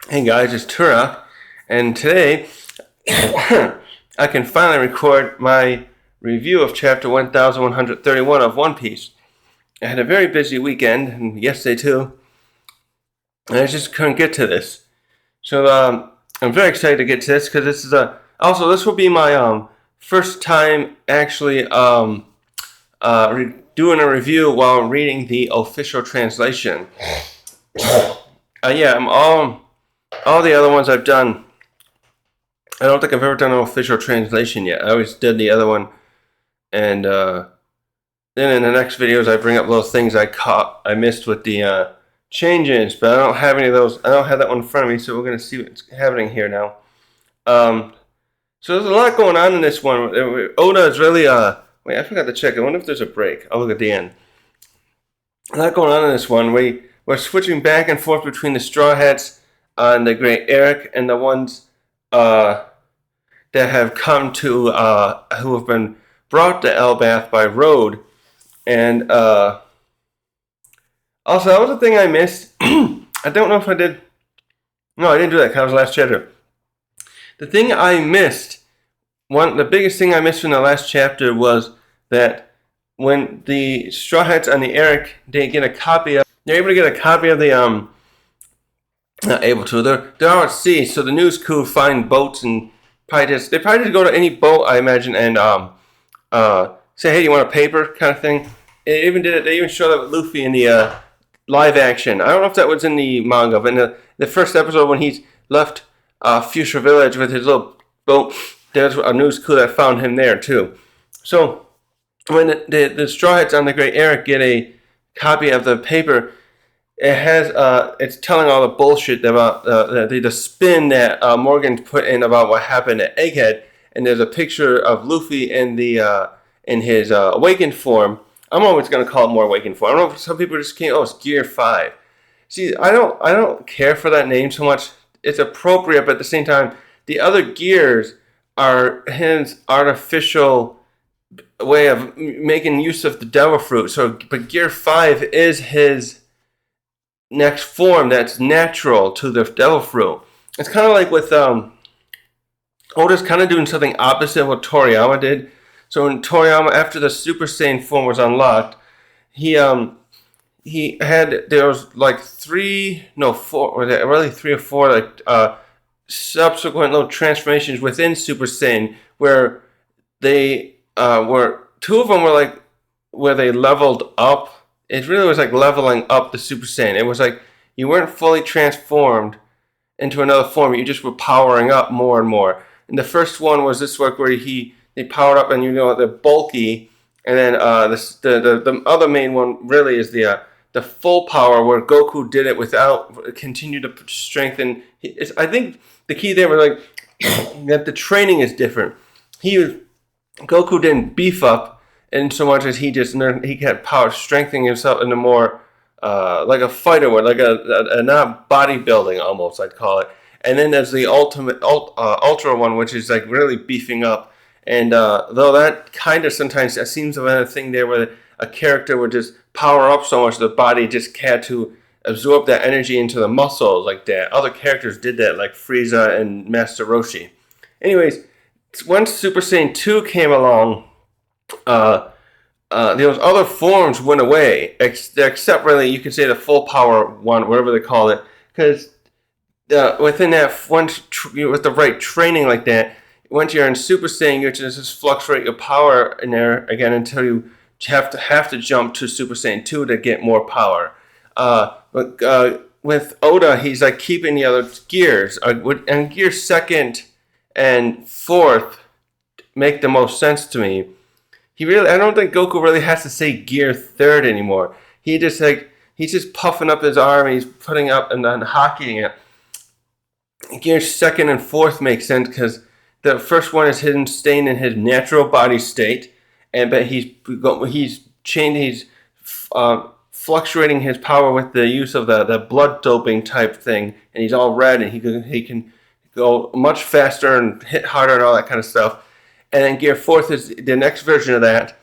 Hey guys, it's Turok, and today I can finally record my review of chapter 1131 of One Piece. I had a very busy weekend, and yesterday too, and I just couldn't get to this. So I'm very excited to get to this because this will be my first time actually doing a review while reading the official translation. I'm all the other ones I've done. I don't think I've ever done an official translation yet. I always did the other one, and then in the next videos I bring up little things I missed with the changes, but I don't have any of those. I don't have that one in front of me, so we're gonna see what's happening here now. So there's a lot going on in this one. Oda is really wait, I forgot to check. I wonder if there's a break. I'll look at the end. A lot going on in this one. We're switching back and forth between the Straw Hats and the Great Eric and the ones that have come to who have been brought to Elbath by road. And also, that was the thing I missed. I don't know if I did. No, I didn't do that because that was the last chapter. The thing I missed, the biggest thing I missed from the last chapter was that when the Straw Hats and the Eric, they're able to get a copy of the not able to. They're out at sea, so the news crew find boats and they probably just go to any boat, I imagine, and say, hey, you want a paper kind of thing. They even showed up with Luffy in the live action. I don't know if that was in the manga, but in the first episode when he's left Fuchsia Village with his little boat, there's a news crew that found him there too. So when the Straw Hats on the Great Eric get a copy of the paper, it has it's telling all the bullshit about the spin that Morgan put in about what happened at Egghead, and there's a picture of Luffy in his awakened form. I'm always going to call it more awakened form. I don't know if some people just can't. Oh, it's Gear 5. See, I don't care for that name so much. It's appropriate, but at the same time, the other gears are his artificial way of making use of the Devil Fruit. So, but Gear 5 is his next form that's natural to the Devil Fruit. It's kind of like with Oda's kind of doing something opposite of what Toriyama did. So when Toriyama, after the Super Saiyan form was unlocked, there was like three or four like subsequent little transformations within Super Saiyan where they were two of them were like where they leveled up. It really was like leveling up the Super Saiyan. It was like you weren't fully transformed into another form. You just were powering up more and more. And the first one was this work where they powered up and they're bulky. And then the other main one really is the full power where Goku did it without continue to strengthen. I think the key there was like that the training is different. Goku didn't beef up in so much as he kept power strengthening himself into more like a fighter would, like a not bodybuilding almost, I'd call it. And then there's the ultimate ultra one, which is like really beefing up. And though that kind of sometimes seems to have a thing there where a character would just power up so much the body just had to absorb that energy into the muscles like that. Other characters did that, like Frieza and Master Roshi. Anyways, once Super Saiyan 2 came along, those other forms went away, except really you could say the full power one, whatever they call it, because within that, once with the right training like that, once you're in Super Saiyan, you just fluctuate your power in there again until you have to jump to Super Saiyan 2 to get more power. But with Oda, he's like keeping the other gears, and gear second and fourth make the most sense to me. I don't think Goku really has to say gear third anymore. He's just puffing up his arm, he's putting up and then hockeying it. Gear second and fourth make sense because the first one is him staying in his natural body state, but he's fluctuating his power with the use of the blood doping type thing, and he's all red, and he can go much faster and hit harder and all that kind of stuff. And then Gear 4th is the next version of that,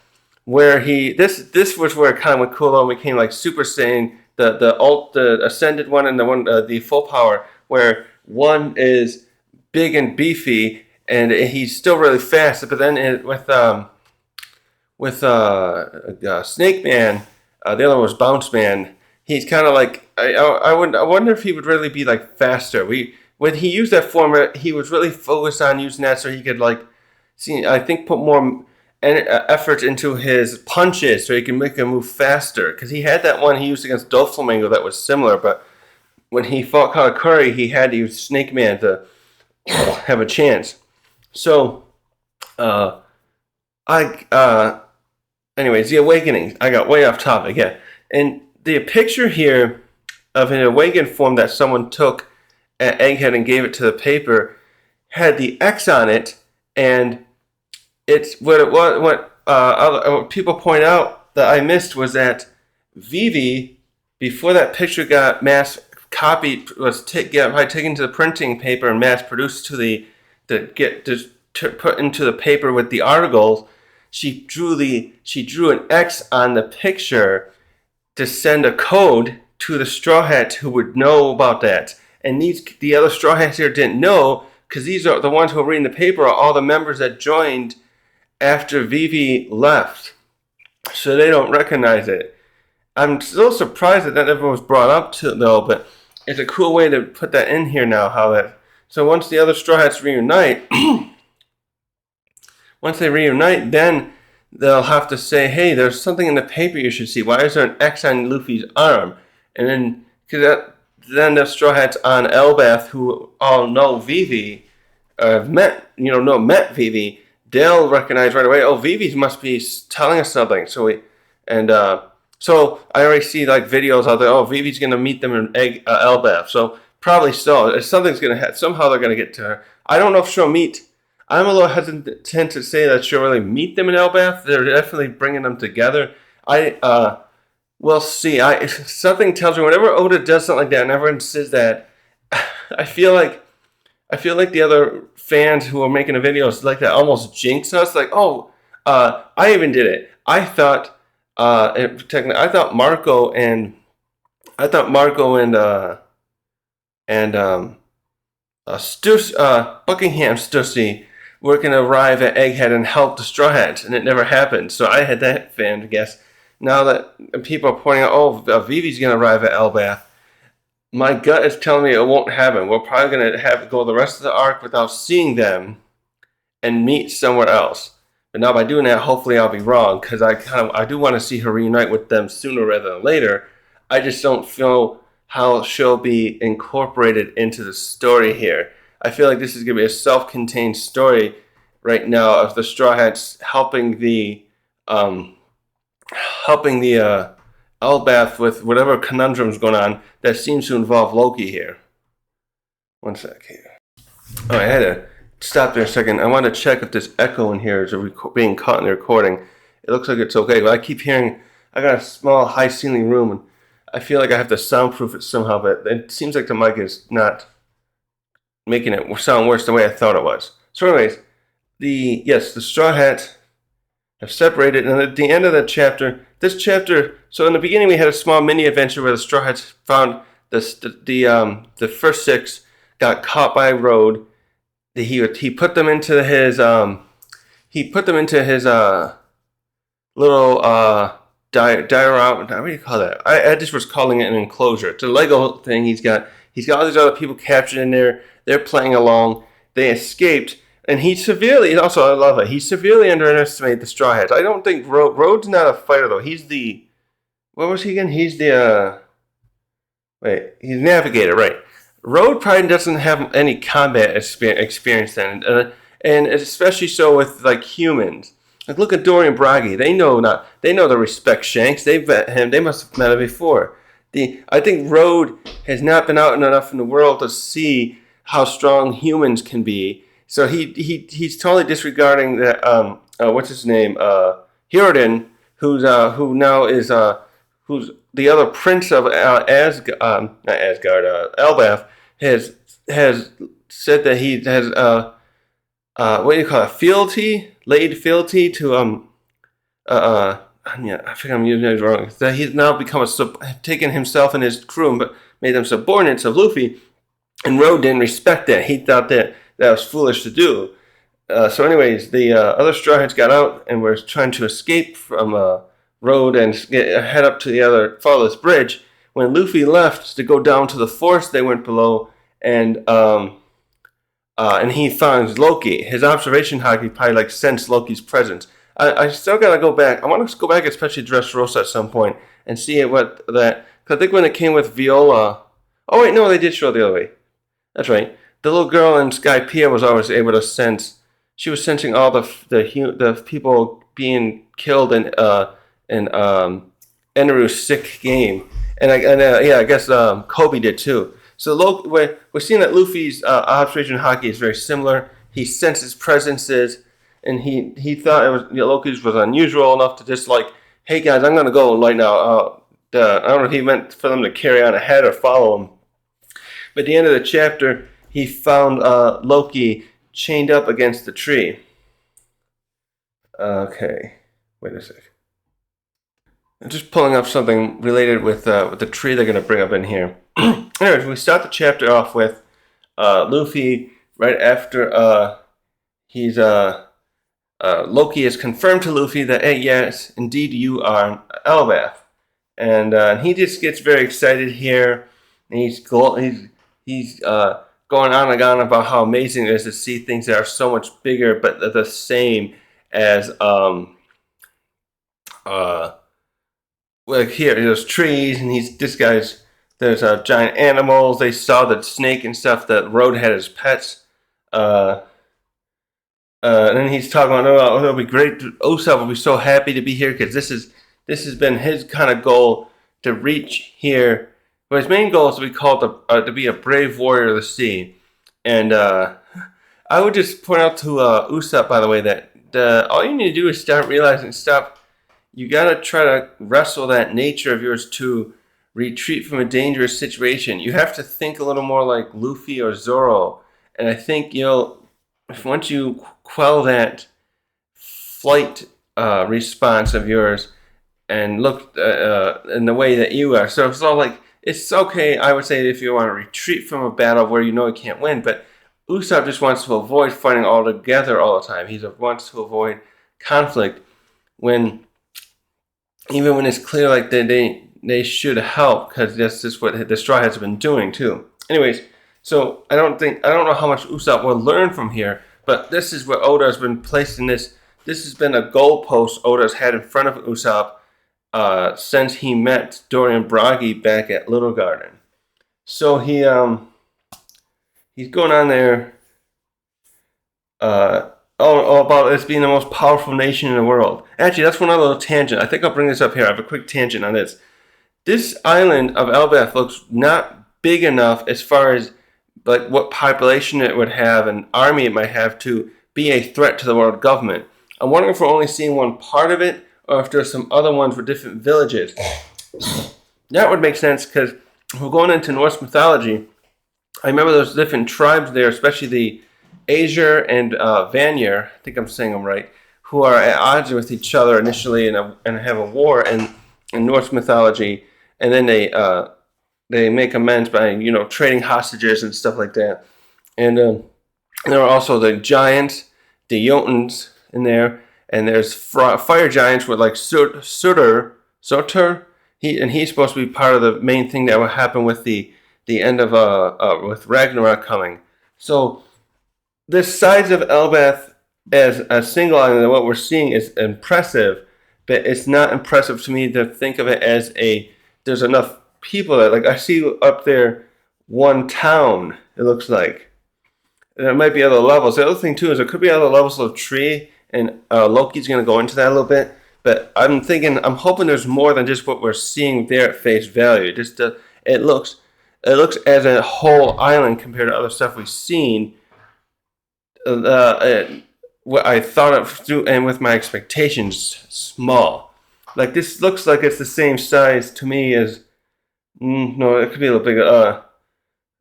where this was where it kind of went cool and became like Super Saiyan, the ascended one and the one the full power, where one is big and beefy, and he's still really fast. But then with Snake Man, the other one was Bounce Man. He's kind of like I wonder if he would really be like faster. When he used that form, he was really focused on using that so he could I think put more effort into his punches so he can make him move faster. Because he had that one he used against Doflamingo that was similar, but when he fought Katakuri, he had to use Snake Man to have a chance. So, anyways, the awakening. I got way off topic, yeah. And the picture here of an awakened form that someone took at Egghead and gave it to the paper had the X on it, and it's what people point out that I missed was that Vivi, before that picture got mass copied, was taken to the printing paper and mass produced to put into the paper with the articles. She drew an X on the picture to send a code to the Straw Hats who would know about that. And the other Straw Hats here didn't know, because these are the ones who are reading the paper are all the members that joined after Vivi left. So they don't recognize it. I'm still surprised that never was brought up though, but it's a cool way to put that in here now. So once the other Straw Hats reunite, then they'll have to say, hey, there's something in the paper you should see. Why is there an X on Luffy's arm? And then, then the Straw Hats on Elbaf, who all know Vivi, met Vivi, they'll recognize right away, oh, Vivi must be telling us something. So I already see videos out there, oh, Vivi's going to meet them in Elbaf. So probably so. Something's going to happen. Somehow they're going to get to her. I don't know if she'll meet. I'm a little hesitant to say that she'll really meet them in Elbaf. They're definitely bringing them together. We'll see. Something tells me whenever Oda does something like that and everyone says that, I feel like the other fans who are making the videos like that almost jinx us. I even did it. I thought Marco and Buckingham Stussy were going to arrive at Egghead and help the Straw Hats, and it never happened. So I had that fan guess. Now that people are pointing out, oh, Vivi's going to arrive at Elbaf, my gut is telling me it won't happen. We're probably going to have to go the rest of the arc without seeing them and meet somewhere else. But now by doing that, hopefully I'll be wrong, because I do want to see her reunite with them sooner rather than later. I just don't feel how she'll be incorporated into the story here. I feel like this is going to be a self-contained story right now of the Straw Hats helping the Elbaf with whatever conundrum's going on that seems to involve Loki here. One sec here. Oh, I had to stop there a second. I want to check if this echo in here is being caught in the recording. It looks like it's okay, but I keep hearing. I got a small high ceiling room, and I feel like I have to soundproof it somehow, but it seems like the mic is not making it sound worse the way I thought it was. So anyways, the Straw Hats have separated, and at the end of this chapter, so in the beginning we had a small mini adventure where the Straw Hats found the first six got caught by Road. He put them into his little diorama. What do you call that? I just was calling it an enclosure. It's a Lego thing. He's got all these other people captured in there. They're playing along. They escaped, and he severely underestimated the Straw Hats. I don't think Rhodes not a fighter though. He's the what was he again? He's the he's navigator, right? Road probably doesn't have any combat experience then, and especially so with humans. Look at Dorian Bragi. They know the respect Shanks. They've met him. They must have met him before. I think Road has not been out enough in the world to see how strong humans can be. So he's totally disregarding that. What's his name? Hajrudin, who's the other prince of Elbaf, has said that he has what do you call it? Fealty to I think I'm using it wrong. That he's now become taken himself and his crew, but made them subordinates of Luffy. And Road didn't respect that. He thought that was foolish to do. So anyways, the other Straw Hats got out and were trying to escape from Road and head up to the other farthest bridge. When Luffy left to go down to the forest, they went below, and he found Loki. His observation hockey probably like sensed Loki's presence. I still gotta go back. I want to go back, especially Dressrosa at some point, and see what that. Because I think when it came with Viola. Oh wait, no, they did show the other way. That's right. The little girl in Skypiea was always able to sense. She was sensing all the people being killed in Eneru's sick game, and I guess Kobe did too. So we're seeing that Luffy's observation hockey is very similar. He senses presences, and he thought it was Loki's was unusual enough to just like, hey guys, I'm gonna go right now. I don't know if he meant for them to carry on ahead or follow him. But at the end of the chapter, he found Loki chained up against the tree. Okay, wait a sec. I'm just pulling up something related with the tree they're going to bring up in here. Anyways, we start the chapter off with Luffy right after Loki has confirmed to Luffy that, hey, yes, indeed you are Elbaf. And he just gets very excited here. And he's going on and on about how amazing it is to see things that are so much bigger but the same as like here, there's trees, and there's giant animals. They saw the snake and stuff that Road had as pets. And then he's talking about, oh, it'll be great. Usopp will be so happy to be here because this has been his kind of goal to reach here. But his main goal is to be called to be a brave warrior of the sea. And I would just point out to Usopp, by the way, that all you need to do is you gotta try to wrestle that nature of yours to retreat from a dangerous situation. You have to think a little more like Luffy or Zoro. And I think, once you quell that flight response of yours and look in the way that you are. So it's all like, it's okay, I would say, if you want to retreat from a battle where you can't win, but Usopp just wants to avoid fighting all together all the time. He wants to avoid conflict even when it's clear like they should help, because that's just what the Straw Hats have been doing too. Anyways, so I don't know how much Usopp will learn from here, but this is what Oda has been placed in this. This has been a goalpost Oda's had in front of Usopp since he met Dorian Bragi back at Little Garden. So he's going on there about us being the most powerful nation in the world. Actually, that's one other little tangent. I think I'll bring this up here. I have a quick tangent on this. This island of Elbaf looks not big enough as far as like what population it would have, an army it might have to be a threat to the world government. I'm wondering if we're only seeing one part of it, or if there's some other ones with different villages. That would make sense, because if we're going into Norse mythology, I remember those different tribes there, especially the Aesir and Vanir, I think I'm saying them right, who are at odds with each other initially and have a war in Norse mythology, and then they make amends by trading hostages and stuff like that. And there are also the giants, the Jotuns in there, and there's fire giants with like Surtur. He's supposed to be part of the main thing that will happen with the end of with Ragnarok coming. So the size of Elbaf as a single island, what we're seeing is impressive, but it's not impressive to me to think of it as there's enough people that, like, I see up there one town, it looks like. And there might be other levels. The other thing too is there could be other levels of tree, and Loki's going to go into that a little bit. But I'm hoping there's more than just what we're seeing there at face value. It looks as a whole island compared to other stuff we've seen. What I thought of through and with my expectations, small. Like, this looks like it's the same size to me as no, it could be a little bigger.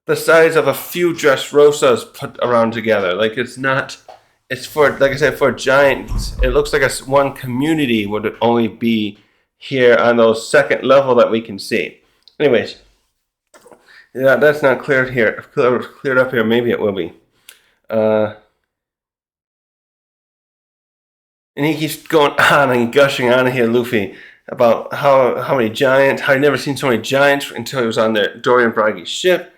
The size of a few Dressrosas put around together. Like, it's not. It's for, like I said, for giants. It looks like one community would only be here on those second level that we can see. Anyways, Yeah, that's not cleared here. Cleared up here. Maybe it will be. And he keeps going on and gushing on here, Luffy, about how many giants, how he never seen so many giants until he was on the Dorian Bragi's ship.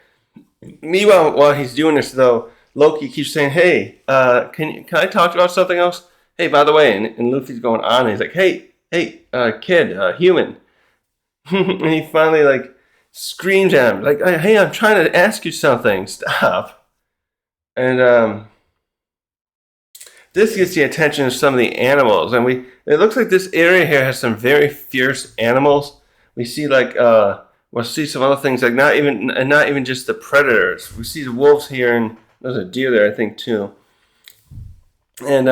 Meanwhile, while he's doing this, though, Loki keeps saying, "Hey, can I talk about something else? Hey, by the way," and Luffy's going on, and he's like, "Hey, kid, human," and he finally screams at him, like, "Hey, I'm trying to ask you something. Stop!" And this gets the attention of some of the animals, and it looks like this area here has some very fierce animals. We see we'll see some other things, like not even just the predators. We see the wolves here, and there's a deer there, I think, too. And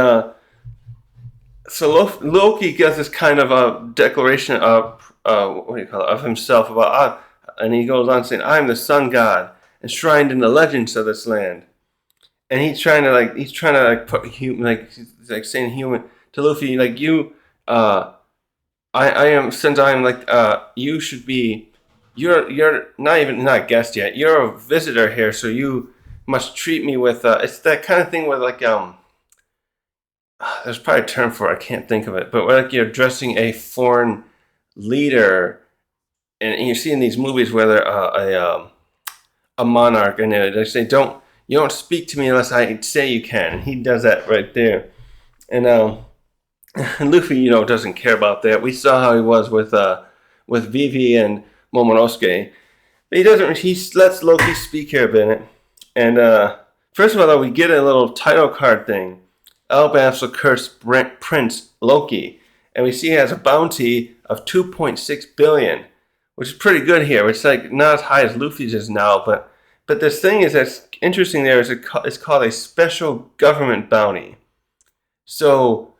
so Loki gets this kind of a declaration of what do you call it, of himself about, and he goes on saying, "I am the sun god, enshrined in the legends of this land." And he's trying to put human, saying human to Luffy, like, you, I am, since I am you should be, you're not a guest yet, you're a visitor here, so you must treat me with, it's that kind of thing where there's probably a term for it, I can't think of it, but where you're addressing a foreign leader, and you see in these movies where they're a monarch, and they say, you don't speak to me unless I say you can. And he does that right there. And Luffy, doesn't care about that. We saw how he was with Vivi and Momonosuke. But he doesn't. He lets Loki speak here a minute. And first of all, though, we get a little title card thing. Alabasta cursed Prince Loki. And we see he has a bounty of 2.6 billion, which is pretty good here. It's not as high as Luffy's is now, but this thing that's interesting there is it's called a special government bounty. So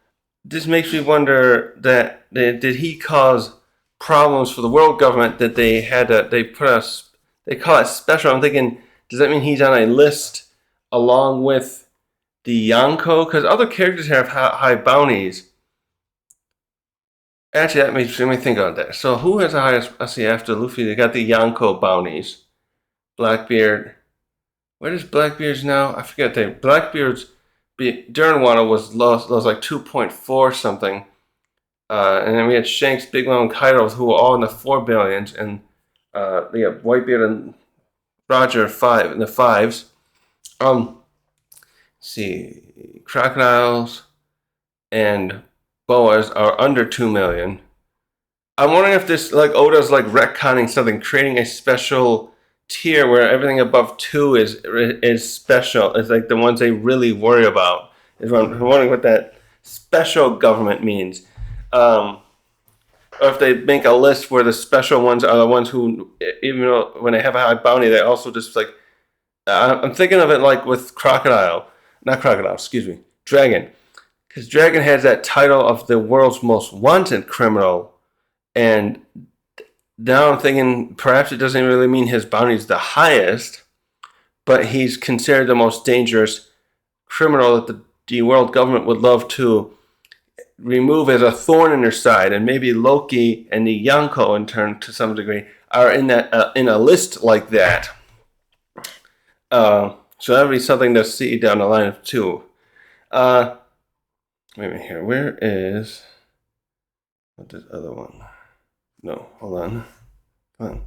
this makes me wonder that did he cause problems for the world government that they call it special. I'm thinking, does that mean he's on a list along with the Yonko? Because other characters have high bounties. Actually, that makes me think about that. So who has the highest? Let's see. After Luffy, they got the Yonko bounties. Blackbeard. Where is Blackbeard's now? I forget. Blackbeard's during Wano was like 2.4 something. And then we had Shanks, Big Mom, and Kaido, who were all in the 4 billions, and we have Whitebeard and Roger in the 5s. Let's see, Crocodiles and Boas are under 2 million. I'm wondering if this Oda's retconning something, creating a special tier where everything above 2 is special. It's like the ones they really worry about. I'm wondering what that special government means. Or if they make a list where the special ones are the ones who, even though when they have a high bounty, they also just I'm thinking of it like with Dragon. Because Dragon has that title of the world's most wanted criminal, and now I'm thinking perhaps it doesn't really mean his bounty is the highest, but he's considered the most dangerous criminal that the world government would love to remove as a thorn in their side. And maybe Loki and the Yonko, in turn, to some degree, are in a list like that. So that would be something to see down the line too. Wait a minute here. Where is this other one? No, hold on. Come on.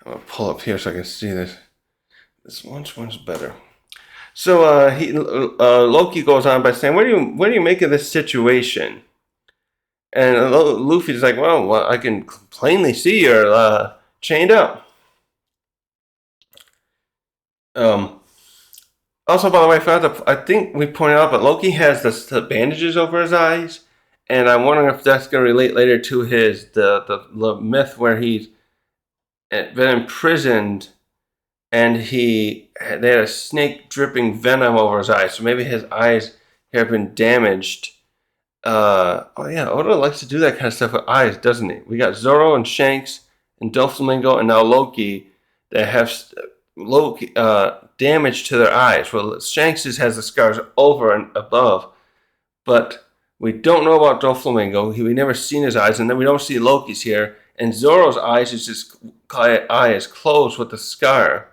I'm gonna pull up here so I can see this. This one's better. So Loki goes on by saying, "What do you make of this situation?" And Luffy's like, "Well, I can plainly see you're chained up." Also, by the way, I think we pointed out, but Loki has the bandages over his eyes. And I'm wondering if that's going to relate later to his the myth where he's been imprisoned, and they had a snake dripping venom over his eyes. So maybe his eyes have been damaged. Oh yeah, Oda likes to do that kind of stuff with eyes, doesn't he? We got Zoro and Shanks and Doflamingo and now Loki that have damage to their eyes. Well, Shanks has the scars over and above, but we don't know about Doflamingo. We've never seen his eyes, and then we don't see Loki's here. and Zoro's eye is closed with the scar.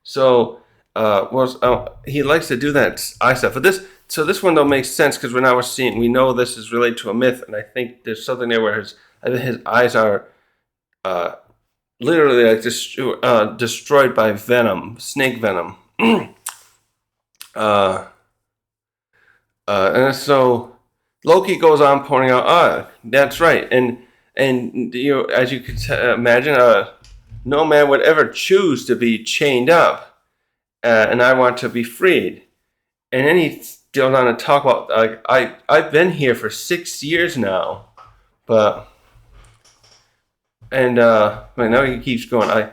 So he likes to do that eye stuff. But this one don't make sense because we know this is related to a myth, and I think there's something there where his eyes are literally like destroyed by venom, snake venom. And so Loki goes on pointing out, that's right, and as you could imagine, no man would ever choose to be chained up, and I want to be freed. And then he goes on to talk about, I've been here for 6 years now, now he keeps going.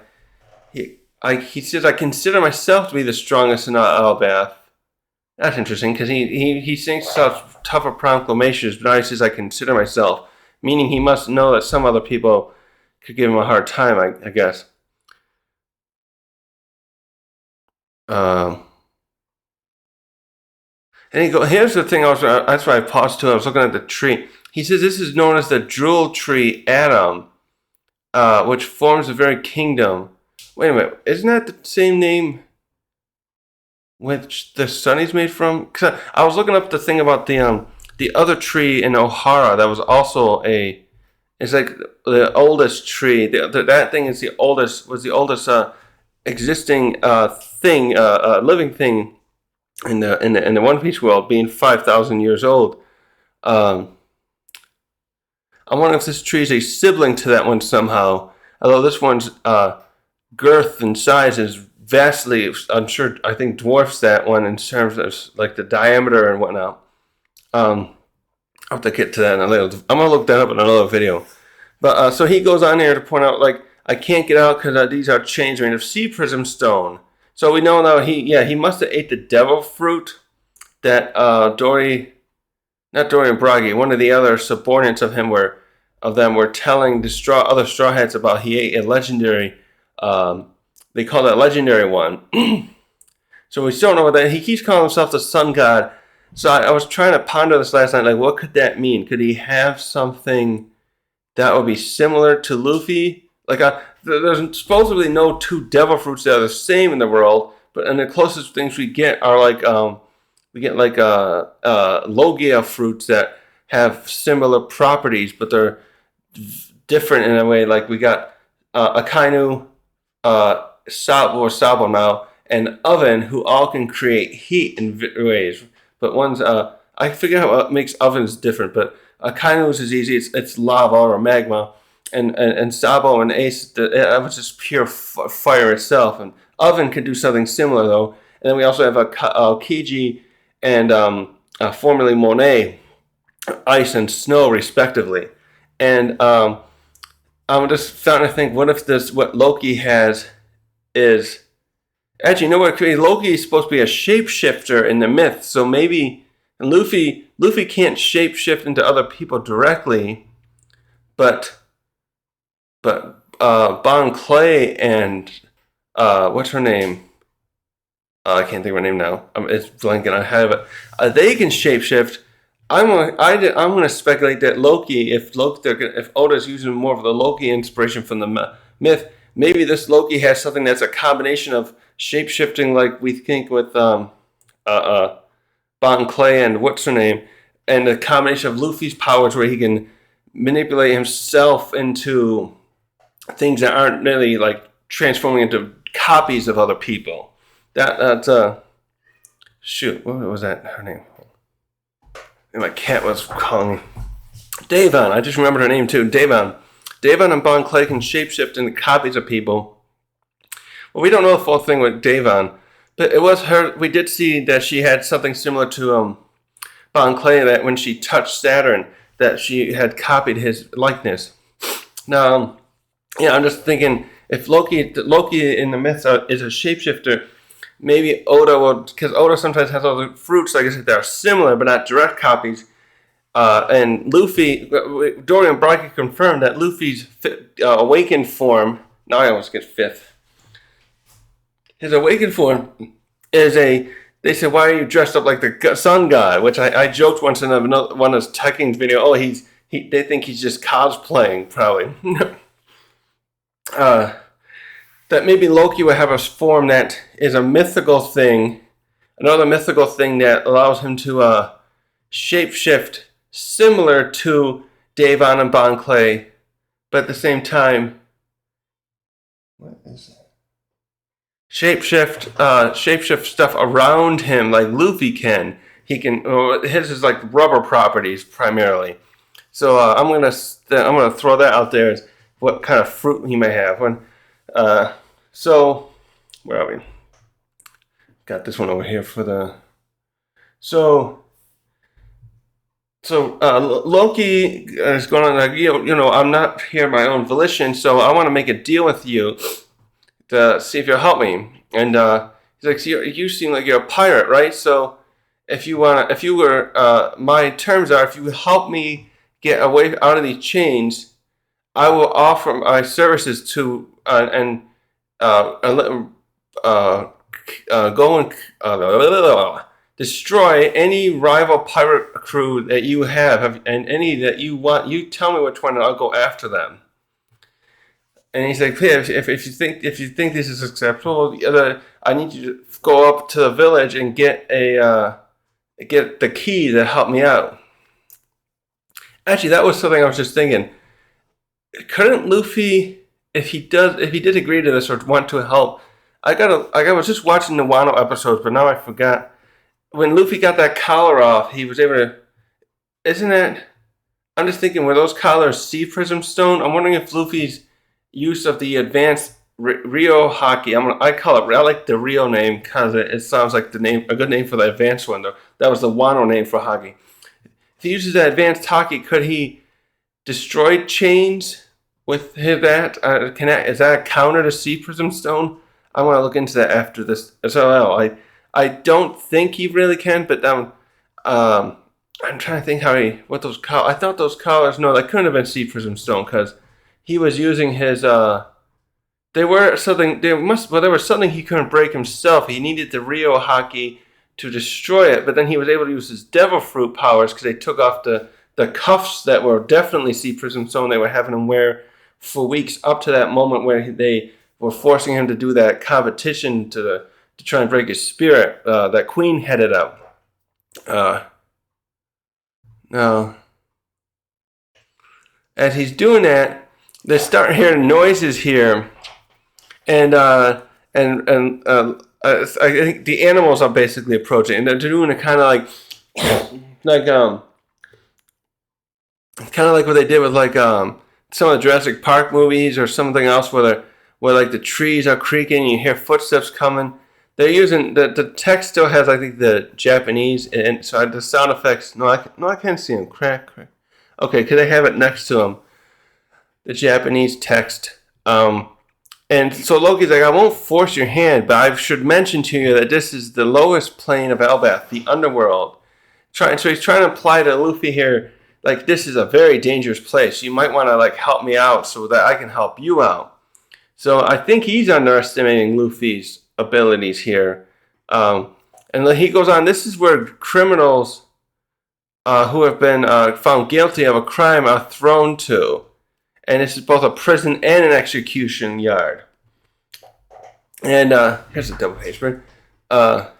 He says, I consider myself to be the strongest in Albath. That's interesting, because he sings such tougher proclamations, but now he says, I consider myself, meaning he must know that some other people could give him a hard time, I guess. And here's the thing, that's why I paused too, I was looking at the tree. He says this is known as the jewel tree Adam, which forms the very kingdom. Wait a minute, isn't that the same name which the sun is made from? Cause I was looking up the thing about the other tree in Ohara that was also it's like the oldest tree. That thing is the oldest existing living thing in the One Piece world, being 5,000 years old. I wonder if this tree is a sibling to that one somehow. Although this one's girth and size is vastly, I think dwarfs that one in terms of like the diameter and whatnot. I'll have to get to that in a little. I'm gonna look that up in another video. But so he goes on here to point out, like, I can't get out because these are chains made of sea prism stone. So we know now he must have ate the devil fruit that not Dory and Bragi, one of the other subordinates of them were telling the other Straw Hats about. He ate a legendary. They call that legendary one. So we still don't know what that. He keeps calling himself the sun god. So I was trying to ponder this last night. Like, what could that mean? Could he have something that would be similar to Luffy? Like, there's supposedly no two devil fruits that are the same in the world, and the closest things we get are like Logia fruits that have similar properties, but they're different in a way. Like we got Akainu, Sabo now, and Oven, who all can create heat in ways. But one's I forget what makes ovens different, but Akainu's is easy. It's lava or magma, and Sabo and Ace, that was just pure fire itself. And Oven can do something similar though. And then we also have Kiji and formerly Monet, ice and snow respectively. And I'm just starting to think, what if what Loki has is actually, you know what? Loki is supposed to be a shapeshifter in the myth, so maybe Luffy can't shapeshift into other people directly, but Bon Clay and what's her name? I can't think of her name now. It's blanking. I have it. They can shapeshift. I'm gonna speculate that Loki, if Oda's using more of the Loki inspiration from the myth, maybe this Loki has something that's a combination of shapeshifting, like we think with Bon Clay and what's her name, and a combination of Luffy's powers where he can manipulate himself into things that aren't really like transforming into copies of other people. That's shoot, what was that? Her name? And my cat was calling me. Davon, I just remembered her name too. Davon and Bon Clay can shapeshift into copies of people. Well, we don't know the full thing with Davon, but it was her. We did see that she had something similar to Bon Clay, that when she touched Saturn, that she had copied his likeness. Now, I'm just thinking, if Loki in the myths is a shapeshifter, maybe Oda will, because Oda sometimes has other fruits, like I said, that are similar but not direct copies. And Luffy, Dory and Bragi confirmed that Luffy's awakened form, now I almost get fifth. His awakened form is they said, why are you dressed up like the sun god? Which I joked once in one of those Tekking's video, they think he's just cosplaying, probably. that maybe Loki would have a form that is a mythical thing, another mythical thing that allows him to shapeshift, similar to Davon and Bon Clay, but at the same time, what is that? Shapeshift stuff around him like Luffy can. He can. His is like rubber properties primarily. So I'm gonna throw that out there as what kind of fruit he may have. So where are we? Got this one over here for the. So Loki is going on like I'm not here my own volition, so I want to make a deal with you to see if you'll help me. And he's like, you seem like you're a pirate, right? So if you were, my terms are, if you help me get away out of these chains, I will offer my services to go and destroy any rival pirate crew that you have, and any that you want. You tell me which one, and I'll go after them. And he's like, hey, if you think this is acceptable, I need you to go up to the village and get the key to help me out. Actually, that was something I was just thinking. Couldn't Luffy, if he did agree to this or want to help, I was just watching the Wano episodes, but now I forgot. When Luffy got that collar off, he was able to. Isn't it? I'm just thinking, were those collars sea prism stone? I'm wondering if Luffy's use of the advanced Rio Haki. I like the Rio name because it sounds like a good name for the advanced one. Though that was the Wano name for Haki. If he uses that advanced Haki, could he destroy chains with that? Is that a counter to sea prism stone? I want to look into that after this as well. I don't think he really can, but I'm trying to think what those collars. I thought those collars. No, that couldn't have been sea prism stone because he was using his. There was something he couldn't break himself. He needed the Rio Haki to destroy it, but then he was able to use his devil fruit powers because they took off the cuffs that were definitely sea prism stone. They were having him wear for weeks up to that moment where they were forcing him to do that competition to try and break his spirit. That Queen headed up. No. As he's doing that, they start hearing noises here, and I think the animals are basically approaching, and they're doing a kind of like what they did with some of the Jurassic Park movies or something else where like the trees are creaking and you hear footsteps coming. They're using the text still has I think the Japanese and so the sound effects. No, I can't see them. Crack. Okay, because they have it next to them. The Japanese text. And so Loki's like, I won't force your hand, but I should mention to you that this is the lowest plane of Elbaf, the underworld. So he's trying to imply to Luffy here, like, this is a very dangerous place. You might want to help me out so that I can help you out. So I think he's underestimating Luffy's abilities here. And he goes on, this is where criminals who have been found guilty of a crime are thrown to. And this is both a prison and an execution yard. And here's a double page spread. And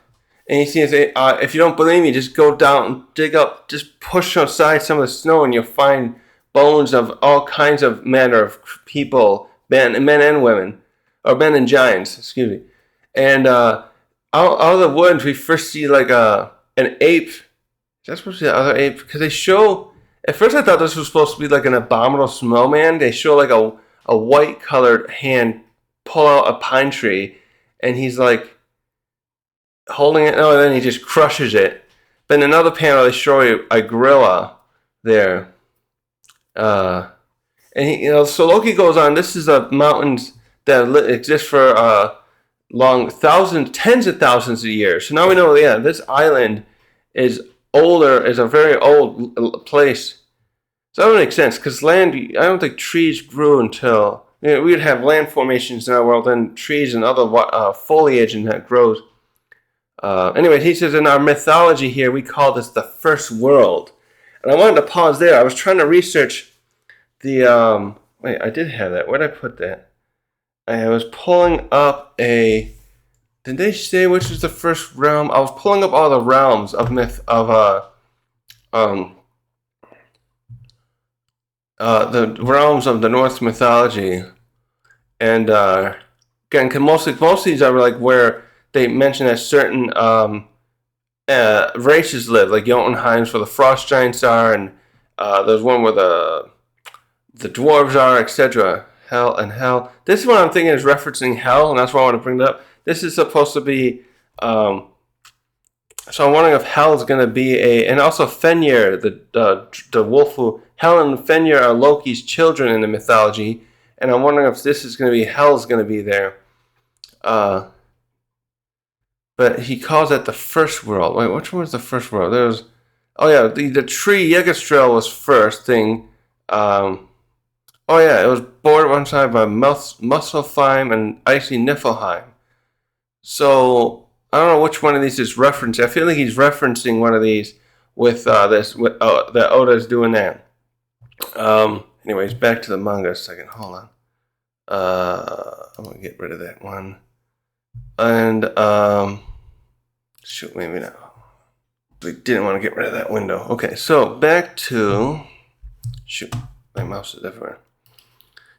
he says, if you don't believe me, just go down and dig up, just push aside some of the snow and you'll find bones of all kinds of manner of people, men and women, or men and giants, excuse me. And out of the woods, we first see an ape. Is that supposed to be the other ape? Because they show... At first I thought this was supposed to be an abominable snowman. They show a white colored hand pull out a pine tree and he's holding it. No, and then he just crushes it. But in another panel they show you a gorilla there. And so Loki goes on, this is a mountains that exist for tens of thousands of years. So now we know, this island is older, is a very old place. So that would make sense, because land, I don't think trees grew until, we would have land formations in our world, and trees and other foliage and that grows. Anyway, he says in our mythology here, we call this the first world. And I wanted to pause there. I was trying to research the, wait, I did have that. Where did I put that? I was pulling up a. Did they say which is the first realm? I was pulling up all the realms of the realms of the Norse mythology, and again, cause most of these are like where they mention that certain races live, like Jotunheim's where the frost giants are, and there's one where the dwarves are, etc. Hell. This is what I'm thinking is referencing hell, and that's why I want to bring it up. This is supposed to be. So I'm wondering if hell is going to be and also Fenrir, the wolf who Hel and Fenrir are Loki's children in the mythology, and I'm wondering if this is going to be hell's going to be there. But he calls it the first world. Wait, which one was the first world? There's, oh yeah, the tree Yggdrasil was first thing. Oh yeah, it was bordered one side by Muspelheim and icy Niflheim. So I don't know which one of these is referencing. I feel like he's referencing one of these with this. That Oda's doing that. Anyways, back to the manga a second. Hold on. I'm gonna get rid of that one. And shoot, maybe not. We didn't want to get rid of that window. Okay, so back to shoot. My mouse is everywhere.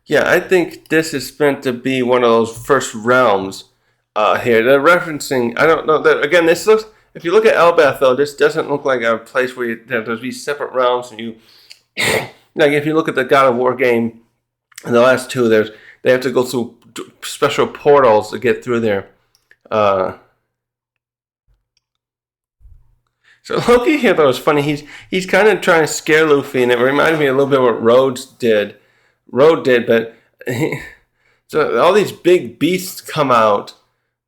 Yeah, I think this is meant to be one of those first realms here. They're referencing, I don't know, that again, this looks, if you look at Elbath though, this doesn't look like a place where there's these separate realms and you, like if you look at the God of War game, in the last two, they have to go through special portals to get through there. So Loki here though is funny. He's kind of trying to scare Luffy, and it reminded me a little bit of what Road did, but so all these big beasts come out,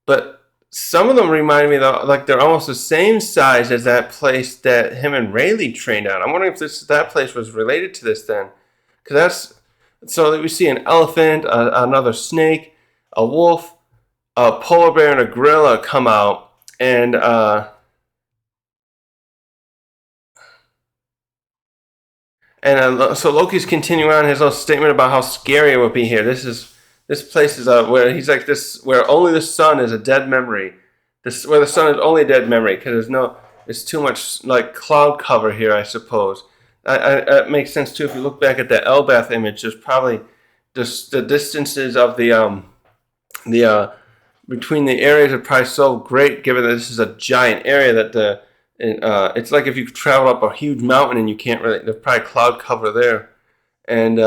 but some of them remind me though, like they're almost the same size as that place that him and Rayleigh trained on. I'm wondering if that place was related to this then, because that's so we see an elephant, another snake, a wolf, a polar bear, and a gorilla come out, and so Loki's continuing on his little statement about how scary it would be here. This place is where he's like this, where only the sun is a dead memory. Where the sun is only a dead memory because it's too much like cloud cover here, I suppose. That makes sense too. If you look back at the Elbath image, there's probably just the distances of the between the areas are probably so great, given that this is a giant area that it's like if you travel up a huge mountain and you can't really. There's probably cloud cover there, and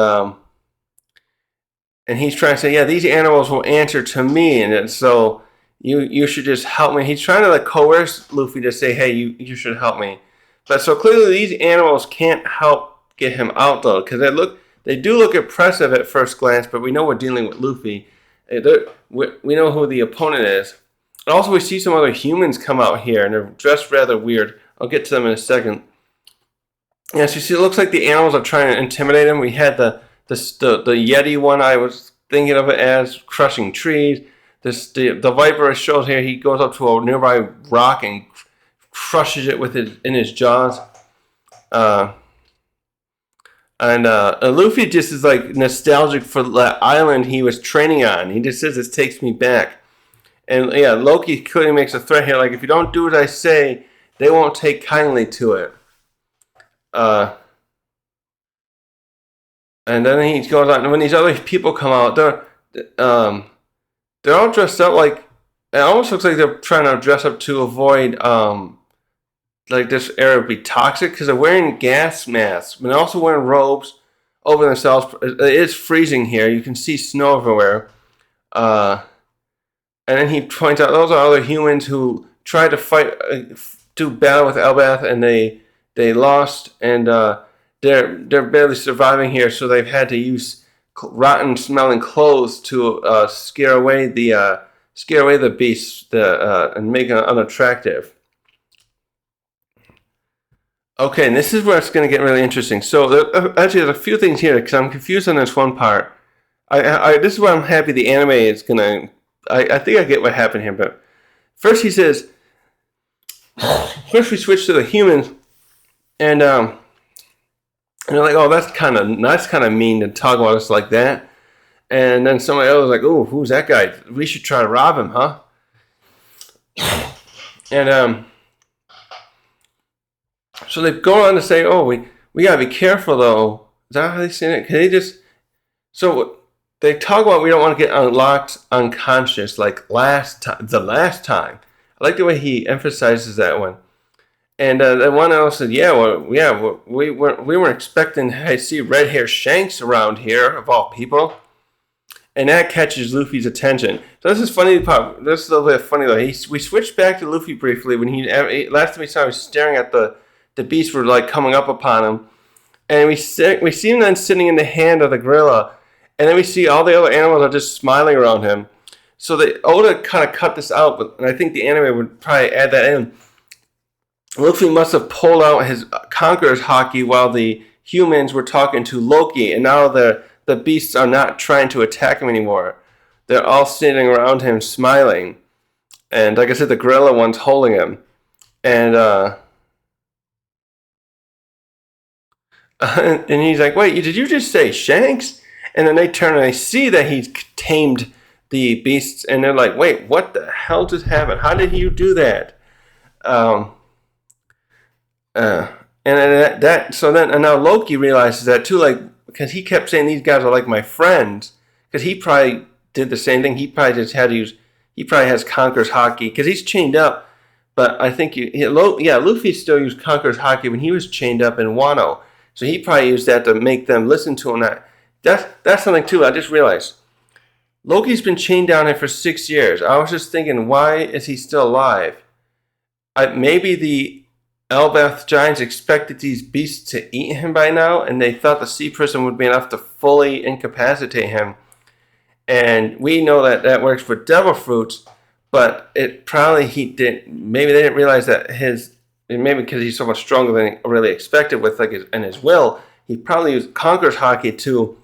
he's trying to say, yeah, these animals will answer to me, and so you should just help me. He's trying to like coerce Luffy to say, hey, you should help me, but so clearly these animals can't help get him out though, because they do look impressive at first glance, but we know we're dealing with Luffy. We know who the opponent is. Also, we see some other humans come out here, and they're dressed rather weird. I'll get to them in a second. Yeah, so you see, it looks like the animals are trying to intimidate him. We had the Yeti one. I was thinking of it as crushing trees. The Viper shows here. He goes up to a nearby rock and crushes it in his jaws. And Luffy just is like nostalgic for the island he was training on. He just says, "This takes me back." And yeah, Loki clearly makes a threat here. Like, if you don't do as I say, they won't take kindly to it. And then he goes on. When these other people come out, they're all dressed up like. It almost looks like they're trying to dress up to avoid like this area would be toxic, because they're wearing gas masks, but they're also wearing robes over themselves. It is freezing here. You can see snow everywhere. And then he points out those are other humans who tried to fight, do battle with Elbath, and they lost, and they're barely surviving here. So they've had to use rotten smelling clothes to scare away the beasts and make them unattractive. Okay, and this is where it's going to get really interesting. So actually, there's a few things here because I'm confused on this one part. This is why I'm happy the anime is going to. I think I get what happened here, but first he says, first we switch to the humans, and they're like, oh, that's kind of mean to talk about us like that. And then somebody else was like, "Oh, who's that guy? We should try to rob him, huh?" And so they go on to say, "Oh, we gotta be careful, though." Is that how they say it? Can they just so they talk about we don't want to get unlocked unconscious like the last time. I like the way he emphasizes that one. And the one else said, we weren't expecting to see red hair Shanks around here of all people." And that catches Luffy's attention. So this is funny. This is a little bit funny though. We switched back to Luffy briefly when last time we saw him, he was staring at the beasts were like coming up upon him, and we see him then sitting in the hand of the gorilla, and then we see all the other animals are just smiling around him. So Oda kind of cut this out, and I think the anime would probably add that in. Luffy must have pulled out his Conqueror's Haki while the humans were talking to Loki, and now the beasts are not trying to attack him anymore. They're all sitting around him smiling. And like I said, the gorilla one's holding him. And and he's like, "Wait, did you just say Shanks?" And then they turn and they see that he's tamed the beasts, and they're like, "Wait, what the hell just happened? How did you do that?" And now Loki realizes that too, like, because he kept saying these guys are like my friends, because he probably did the same thing. He probably just had to use. He probably has Conqueror's Haki because he's chained up. But I think Luffy still used Conqueror's Haki when he was chained up in Wano. So he probably used that to make them listen to him. That's something too. I just realized Loki's been chained down here for 6 years. I was just thinking, why is he still alive? Maybe the Elbeth giants expected these beasts to eat him by now, and they thought the sea prison would be enough to fully incapacitate him. And we know that works for devil fruits, but it probably he didn't. Maybe they didn't realize that maybe because he's so much stronger than he really expected with his will, he probably used Conqueror's Haki to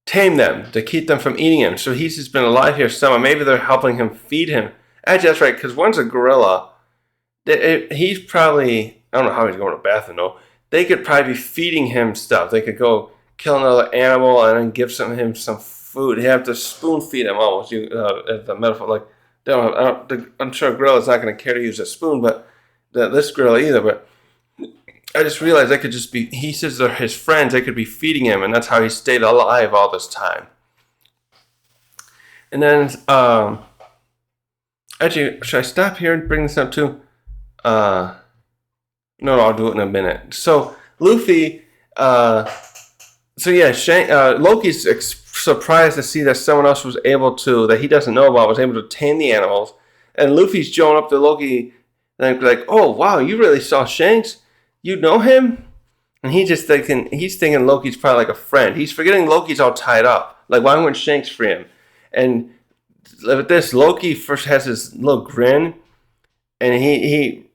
tame them, to keep them from eating him. So he's just been alive here somewhere. Maybe they're helping him feed him. Actually, that's right, because one's a gorilla. He's probably, I don't know how he's going to the bathroom, though. They could probably be feeding him stuff. They could go kill another animal and then give him some food. They have to spoon feed him almost. The metaphor, like, I'm sure a gorilla's not going to care to use a spoon, but this gorilla either. But I just realized they could just be, he says they're his friends, they could be feeding him, and that's how he stayed alive all this time. And then, actually, should I stop here and bring this up too? No, I'll do it in a minute. So, Luffy, Loki's surprised to see that someone else was able to, that he doesn't know about, was able to tame the animals. And Luffy's showing up to Loki, and like, "Oh, wow, you really saw Shanks? You know him?" And he's thinking Loki's probably like a friend. He's forgetting Loki's all tied up. Like, why wouldn't Shanks free him? And with this, Loki first has his little grin, and he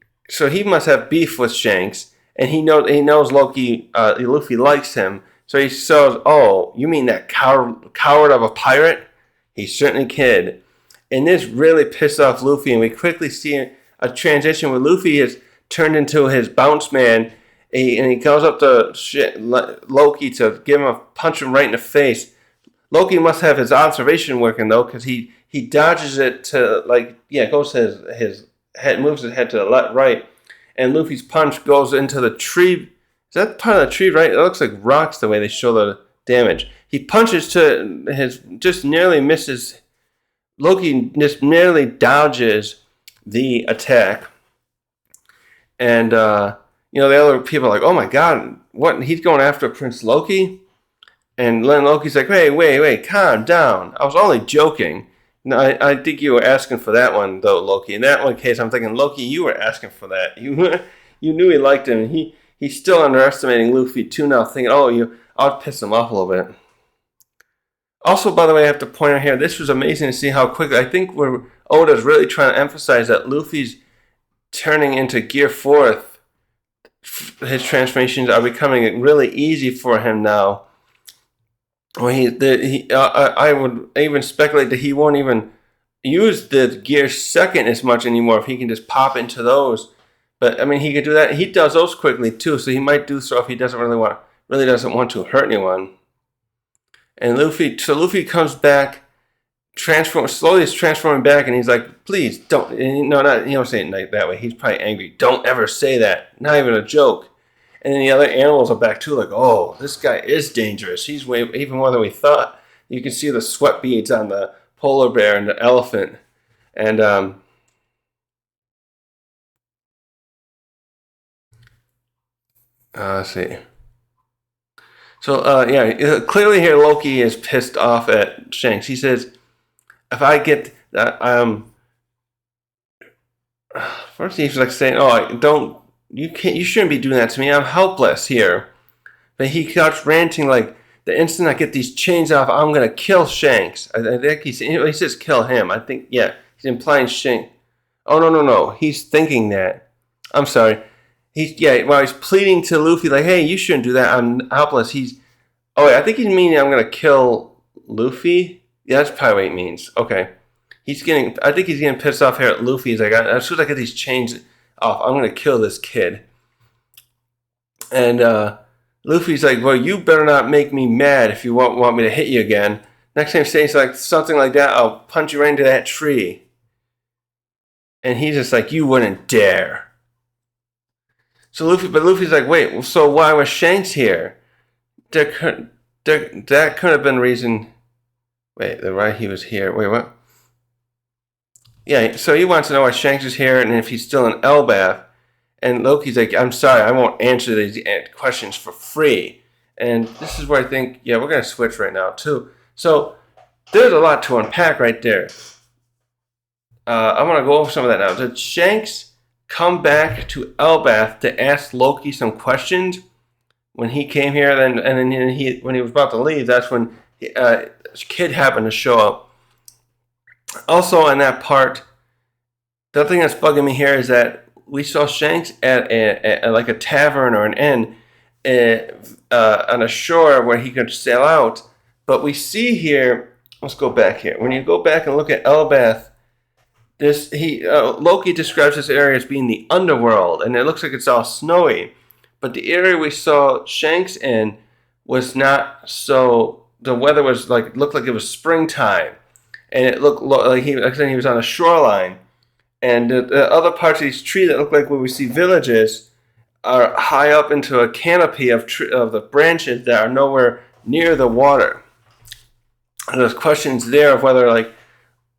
must have beef with Shanks, and he knows Luffy likes him, so he says, "Oh, you mean that coward of a pirate? He certainly could." And this really pissed off Luffy, and we quickly see a transition where Luffy is turned into his bounce man, and he goes up to Loki to give him a punch him right in the face. Loki must have his observation working though, because he dodges it to goes to his head, moves his head to the left, right, and Luffy's punch goes into the tree. Is that part of the tree, right? It looks like rocks the way they show the damage. He punches just nearly misses. Loki just nearly dodges the attack, and the other people are like, "Oh my god, what? He's going after Prince Loki?" And then Loki's like, "Wait, calm down. I was only joking." No, I think you were asking for that one, though, Loki. In that one case, I'm thinking, Loki, you were asking for that. You knew he liked him. He's still underestimating Luffy, too, now, thinking, I'll piss him off a little bit. Also, by the way, I have to point out here, this was amazing to see how quickly, I think where Oda's really trying to emphasize that Luffy's turning into Gear 4th. His transformations are becoming really easy for him now. I would even speculate that he won't even use the Gear 2nd as much anymore if he can just pop into those. But I mean, he could do that. He does those quickly too, so he might do so if he doesn't really want really doesn't want to hurt anyone. And Luffy comes back, slowly is transforming back, and he's like, please don't, no, not, he don't say it like that way. He's probably angry. Don't ever say that. Not even a joke. And then the other animals are back too, like, oh, this guy is dangerous. He's even more than we thought. You can see the sweat beads on the polar bear and the elephant. And let's see. So yeah, clearly here Loki is pissed off at Shanks. He says, if I get first he's like saying, "Oh, you shouldn't be doing that to me. I'm helpless here." But he starts ranting like, "The instant I get these chains off, I'm gonna kill Shanks." I think he says kill him. I think he's implying Shanks. Oh no, he's thinking that. I'm sorry. He's pleading to Luffy like, "Hey, you shouldn't do that. I'm helpless." I think he's meaning I'm gonna kill Luffy. Yeah, that's probably what he means. Okay. I think he's getting pissed off here at Luffy. He's like, as soon as I get these chains off, I'm going to kill this kid. And Luffy's like, well, you better not make me mad if you want me to hit you again. Next time he says like something like that, I'll punch you right into that tree. And he's just like, you wouldn't dare. So Luffy's like, wait, so why was Shanks here? That could have been reason. Wait, why he was here. Wait, what? Yeah, so he wants to know why Shanks is here and if he's still in Elbaf. And Loki's like, I'm sorry, I won't answer these questions for free. And this is where I think, we're going to switch right now, too. So there's a lot to unpack right there. I want to go over some of that now. Did Shanks come back to Elbaf to ask Loki some questions when he came here? And then when he was about to leave, that's when Kid happened to show up. Also, in that part, the other thing that's bugging me here is that we saw Shanks at like a tavern or an inn on a shore where he could sail out. But we see here, let's go back here. When you go back and look at Elbaf, Loki describes this area as being the underworld, and it looks like it's all snowy. But the area we saw Shanks in was not so. The weather was looked like it was springtime, and it looked like he was on a shoreline. And the other parts of these trees that look like where we see villages are high up into a canopy of the branches that are nowhere near the water. And there's questions there of whether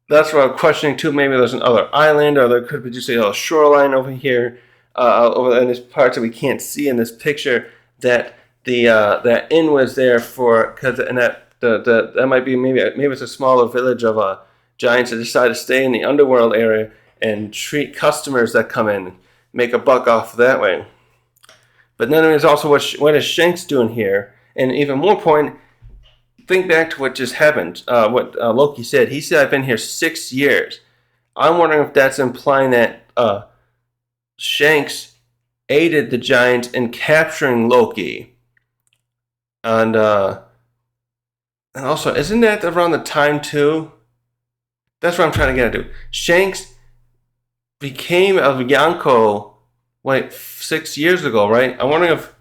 that's what I'm questioning too. Maybe there's another island, or there could be just a shoreline over here, over in these parts that we can't see in this picture. That that inn was there that might be maybe it's a smaller village of giants that decide to stay in the underworld area and treat customers that come in and make a buck off that way. But then there's also what is Shanks doing here? And even more point, think back to what just happened. What Loki said. He said, I've been here 6 years. I'm wondering if that's implying that Shanks aided the giants in capturing Loki. And also, isn't that around the time too? That's what I'm trying to get at. Shanks became a Yonko 6 years ago, right? I'm wondering if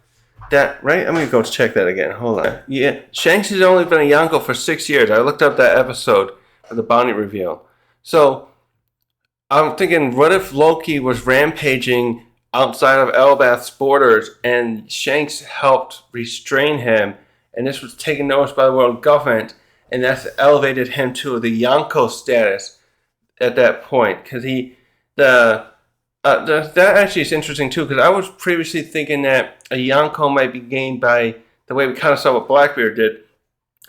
that, right? I'm going to go check that again. Hold on. Yeah, Shanks has only been a Yonko for 6 years. I looked up that episode for the bounty reveal. So I'm thinking, what if Loki was rampaging outside of Elbaf's borders and Shanks helped restrain him, and this was taken notice by the world government, and that's elevated him to the Yonko status at that point. Because that actually is interesting too, because I was previously thinking that a Yonko might be gained by the way we kind of saw what Blackbeard did,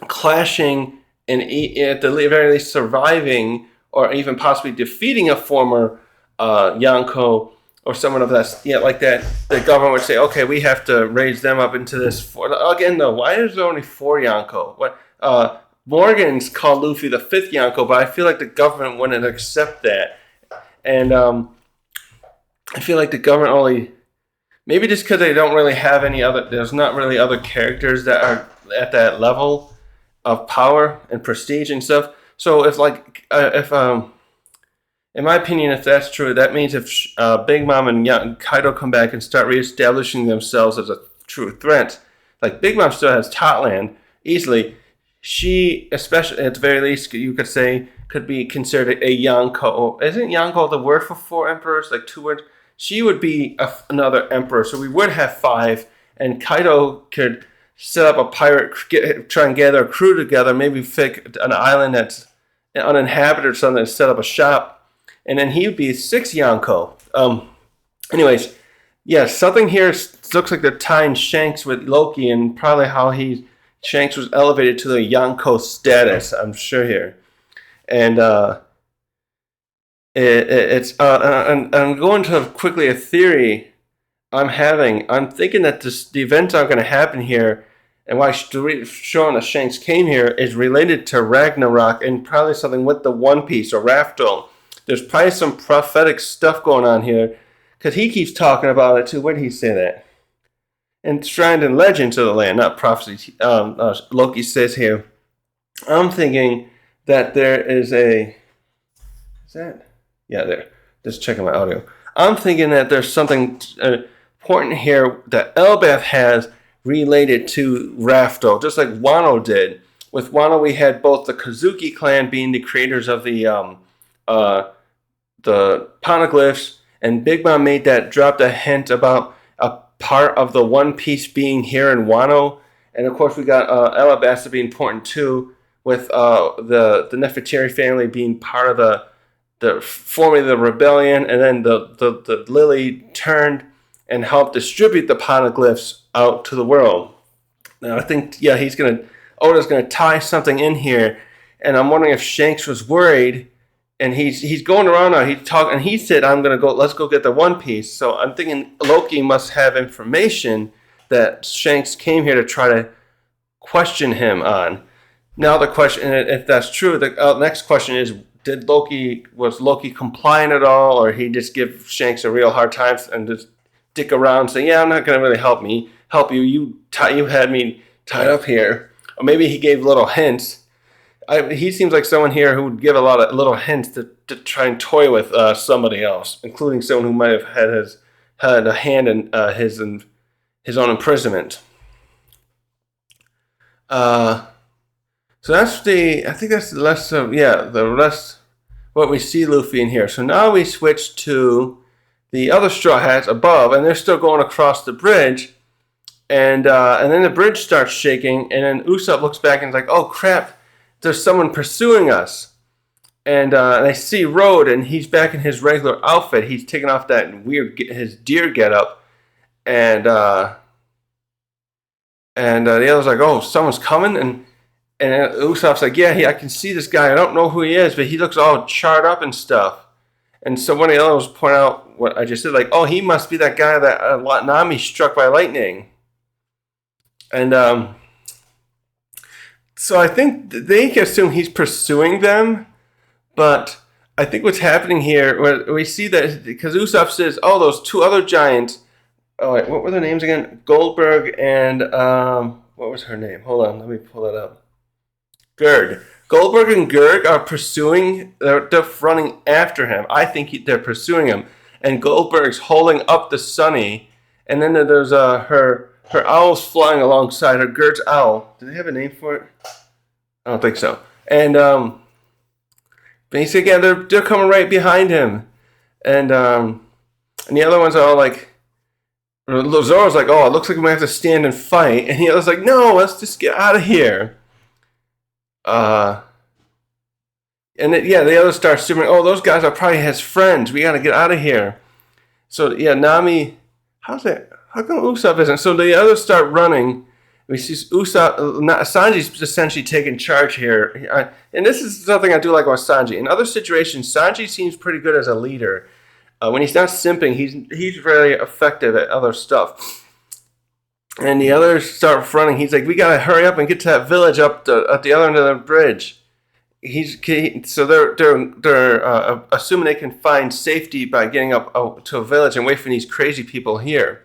clashing and at the very least surviving or even possibly defeating a former Yonko or someone of that, like that. The government would say, okay, we have to raise them up into this. Again, though, why is there only 4 Yonko? Morgan's called Luffy the 5th Yonko, but I feel like the government wouldn't accept that. And I feel like the government only, maybe just because they don't really have there's not really other characters that are at that level of power and prestige and stuff. So if in my opinion, if that's true, that means if Big Mom and Kaido come back and start reestablishing themselves as a true threat, Like Big Mom still has Totland easily. She, especially at the very least, you could say could be considered a Yonko. Isn't Yonko the word for 4 emperors? Like 2 words. She would be another emperor, so we would have 5, and Kaido could set up a pirate, try and gather a crew together, maybe pick an island that's uninhabited or something, and set up a shop, and then he would be 6 Yonko. Anyways, yeah, something here looks like they're tying Shanks with Loki, and probably how Shanks was elevated to the Yonko status, I'm sure here. And I'm going to quickly a theory I'm thinking that the events are going to happen here, and why showing that Shanks came here is related to Ragnarok and probably something with the One Piece or Raftel. There's probably some prophetic stuff going on here, because he keeps talking about it too. Where did he say that? Enshrined in legends of the land, not prophecy. Loki says here, I'm thinking that there is a... Is that... Yeah, there. Just checking my audio. I'm thinking that there's something important here that Elbaf has related to Raftel, just like Wano did. With Wano, we had both the Kazuki clan being the creators of the poneglyphs, and Big Mom dropped a hint about a part of the One Piece being here in Wano. And of course, we got Alabasta being important too, with the Nefertari family being part of the forming the rebellion, and then the Lily turned and helped distribute the poneglyphs out to the world. Now I think Oda's gonna tie something in here, and I'm wondering if Shanks was worried, and he's going around now. He said, "I'm gonna go. Let's go get the One Piece." So I'm thinking Loki must have information that Shanks came here to try to question him on. Now the question, if that's true, the next question is: was Loki compliant at all, or he just give Shanks a real hard time and just dick around, saying, "Yeah, I'm not gonna really help you. You had me tied up here," or maybe he gave little hints. He seems like someone here who would give a lot of little hints to try and toy with somebody else, including someone who might have had a hand in his own imprisonment. So that's I think that's the rest of, the rest, what we see Luffy in here. So now we switch to the other Straw Hats above, and they're still going across the bridge, and then the bridge starts shaking, and then Usopp looks back and is like, "Oh crap, there's someone pursuing us." And I see Road, and he's back in his regular outfit. He's taken off that weird his deer getup, and the other's like, "Oh, someone's coming," and Usopp's like, "Yeah, I can see this guy. I don't know who he is, but he looks all charred up and stuff." And so one of the others point out what I just said, like, "Oh, he must be that guy that Nami struck by lightning." And so I think they can assume he's pursuing them, but I think what's happening here, we see that because Usopp says, "Oh, those 2 other giants." Oh wait, what were their names again? Goldberg and what was her name? Hold on, let me pull it up. Gurg. Goldberg and Gurg are pursuing. They're running after him. I think they're pursuing him, and Goldberg's holding up the Sunny, and then there's her owl's flying alongside her. Gurg's owl. Do they have a name for it? I don't think so. And basically, they're coming right behind him, and the other ones are all like, Zoro's like, "Oh, it looks like we might have to stand and fight," and the other's like, "No, let's just get out of here." The others start assuming, "Oh, those guys are probably his friends. We gotta get out of here." So yeah, Nami, how come Usopp isn't? So the others start running. We see Usopp, Sanji's essentially taking charge here, and this is something I do like about Sanji. In other situations, Sanji seems pretty good as a leader. When he's not simping, he's very effective at other stuff. And the others start running. He's like, "We gotta hurry up and get to that village up at the other end of the bridge." So they're assuming they can find safety by getting up to a village and wait for these crazy people here.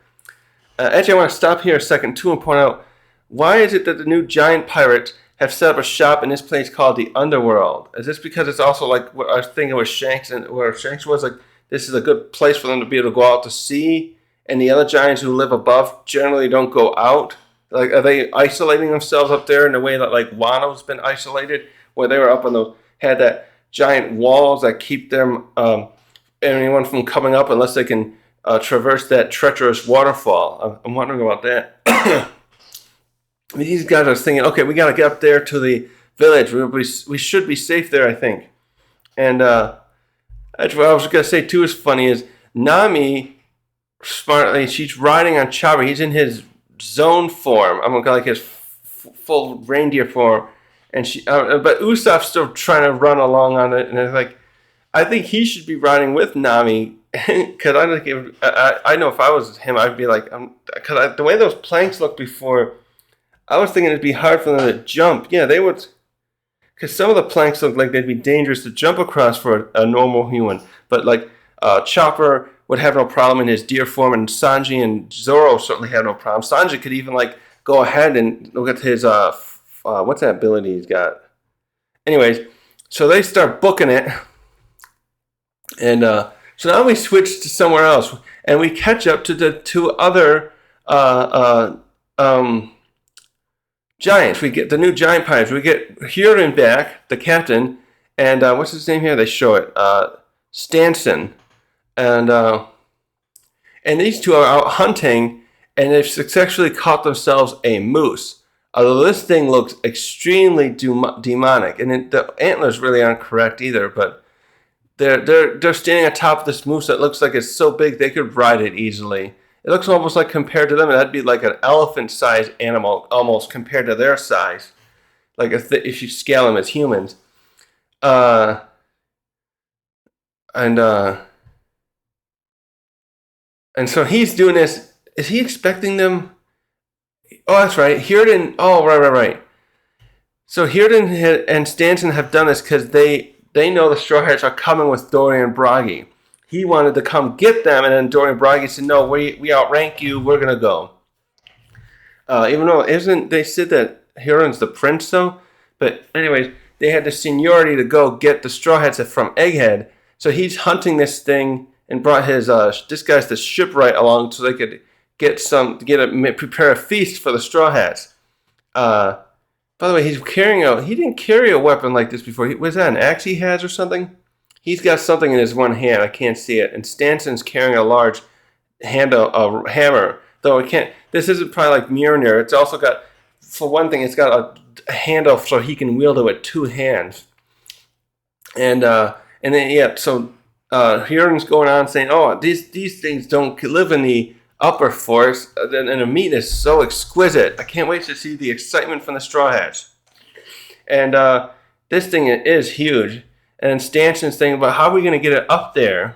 Actually, I want to stop here a second too and point out, why is it that the new giant pirates have set up a shop in this place called the Underworld? Is this because it's also like what I was thinking with Shanks, and where Shanks was like, this is a good place for them to be able to go out to sea, and the other giants who live above generally don't go out? Like, are they isolating themselves up there in the way that like Wano's been isolated, where they were up on those had that giant walls that keep them anyone from coming up unless they can traverse that treacherous waterfall. I'm wondering about that. I mean, these guys are thinking, okay, we got to get up there to the village. We should be safe there, I think. And that's what I was going to say, too, is funny is Nami, smartly, she's riding on Chopper. He's in his zone form. I'm going to like his full reindeer form. And but Usopp's still trying to run along on it. And it's like, I think he should be riding with Nami. Because I know if I was him, I'd be like, because the way those planks looked before, I was thinking it'd be hard for them to jump. Yeah, they would. Because some of the planks look like they'd be dangerous to jump across for a normal human. But like Chopper would have no problem in his deer form, and Sanji and Zoro certainly had no problem. Sanji could even like go ahead and look at his what's that ability he's got? Anyways, so they start booking it, and so now we switch to somewhere else, and we catch up to the two other giants. We get the new giant pirates. We get Hajrudin back, the captain, and what's his name here? They show it, Stansen, and these two are out hunting, and they've successfully caught themselves a moose. Although this thing looks extremely demonic, and the antlers really aren't correct either. But they're standing on top of this moose that looks like it's so big they could ride it easily. It looks almost like compared to them, that'd be like an elephant-sized animal almost compared to their size. Like if you scale them as humans. And so he's doing this. Is he expecting them? Oh, that's right. Hajrudin. Oh, right. So Hajrudin and Stansen have done this because they know the Straw Hats are coming with Dory and Bragi. He wanted to come get them, and then Dory and Bragi said, no, we outrank you. We're going to go. Even though they said that Hajrudin's the prince, though. But anyways, they had the seniority to go get the Straw Hats from Egghead. So he's hunting this thing and brought his disguised the shipwright along so they could prepare a feast for the Straw Hats. By the way, he didn't carry a weapon like this before. Was that an axe he has or something? He's got something in his one hand. I can't see it. And Stansen's carrying a large hammer. Though this isn't probably like Mjolnir. It's also got, for one thing, it's got a handle so he can wield it with two hands. And then, yeah, so Hajrudin's going on saying, oh, these things don't live in the upper forest, and the meat is so exquisite. I can't wait to see the excitement from the Straw Hats. And this thing is huge. And Stansen's thinking about how are we going to get it up there.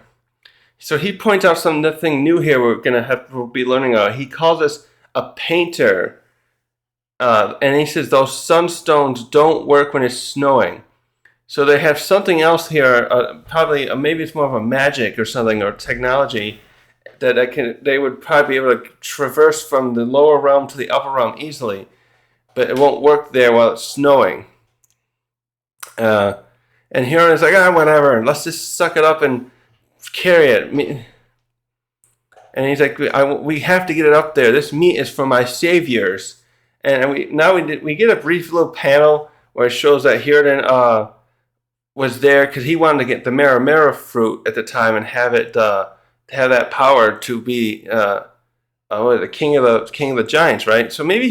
So he points out something new here we'll be learning about. He calls us a painter. And he says those sunstones don't work when it's snowing. So they have something else here, probably maybe it's more of a magic or something, or technology, that they would probably be able to traverse from the lower realm to the upper realm easily, but it won't work there while it's snowing. And Hajrudin's like, whatever, let's just suck it up and carry it. And he's like, we have to get it up there. This meat is for my saviors. And we get a brief little panel where it shows that Hajrudin was there because he wanted to get the Mera fruit at the time and have it have that power to be the king of the giants, right? So maybe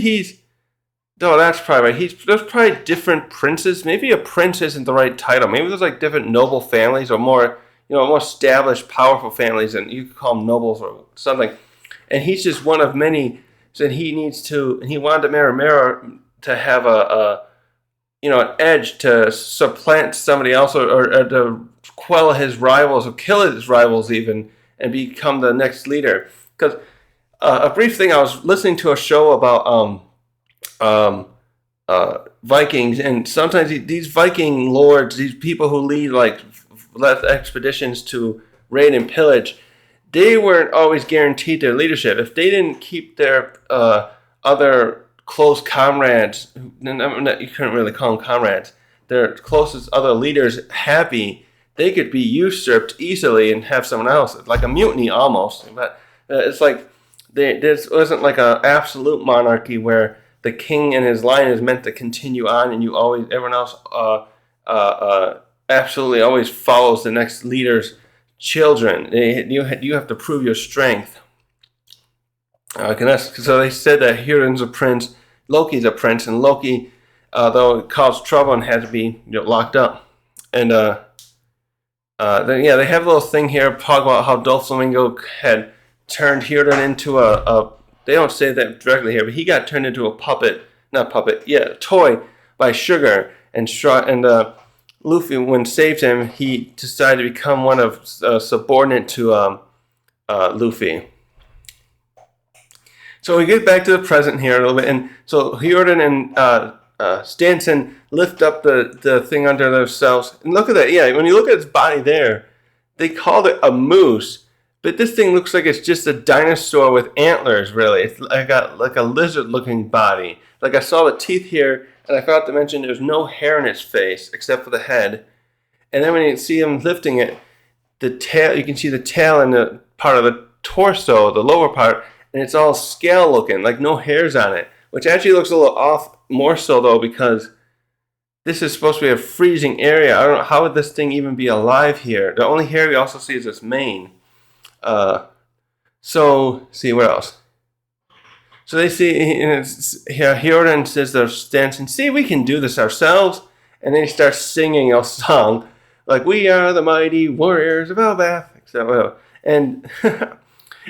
that's probably right. There's probably different princes. Maybe a prince isn't the right title. Maybe there's like different noble families or more established, powerful families, and you could call them nobles or something. And he's just one of many. So he wanted Mera to have an edge to supplant somebody else or to quell his rivals or kill his rivals even, and become the next leader. Because a brief thing, I was listening to a show about Vikings, and sometimes these Viking lords, these people who lead led expeditions to raid and pillage, they weren't always guaranteed their leadership. If they didn't keep their other close comrades, you couldn't really call them comrades, their closest other leaders happy, they could be usurped easily and have someone else, like a mutiny almost. But it's like this wasn't like an absolute monarchy where the king and his line is meant to continue on, and everyone else absolutely always follows the next leader's children. You have to prove your strength. So they said that Hajrudin's a prince, Loki's a prince, and Loki, though it caused trouble and had to be locked up. And they have a little thing here talking about how Doflamingo had turned Hajrudin into a. They don't say that directly here, but he got turned into a a toy by Sugar and Luffy. When saved him, he decided to become one of subordinate to Luffy. So we get back to the present here a little bit, and so Hajrudin and Stansen lift up the thing under themselves, and look at that. Yeah, when you look at his body there, they called it a moose, but this thing looks like it's just a dinosaur with antlers. Really, it's got like a lizard-looking body. Like I saw the teeth here, and I forgot to mention there's no hair in its face except for the head. And then when you see him lifting it, the tail, you can see the tail and the part of the torso, the lower part. And it's all scale looking, like no hairs on it, which actually looks a little off, more so though, because this is supposed to be a freezing area. I don't know, how would this thing even be alive here? The only hair we also see is its mane. So, see, what else? So they see, here, Hajrudin says to Stansen, see, we can do this ourselves. And then he starts singing a song, like, we are the mighty warriors of Elbath, etc. And...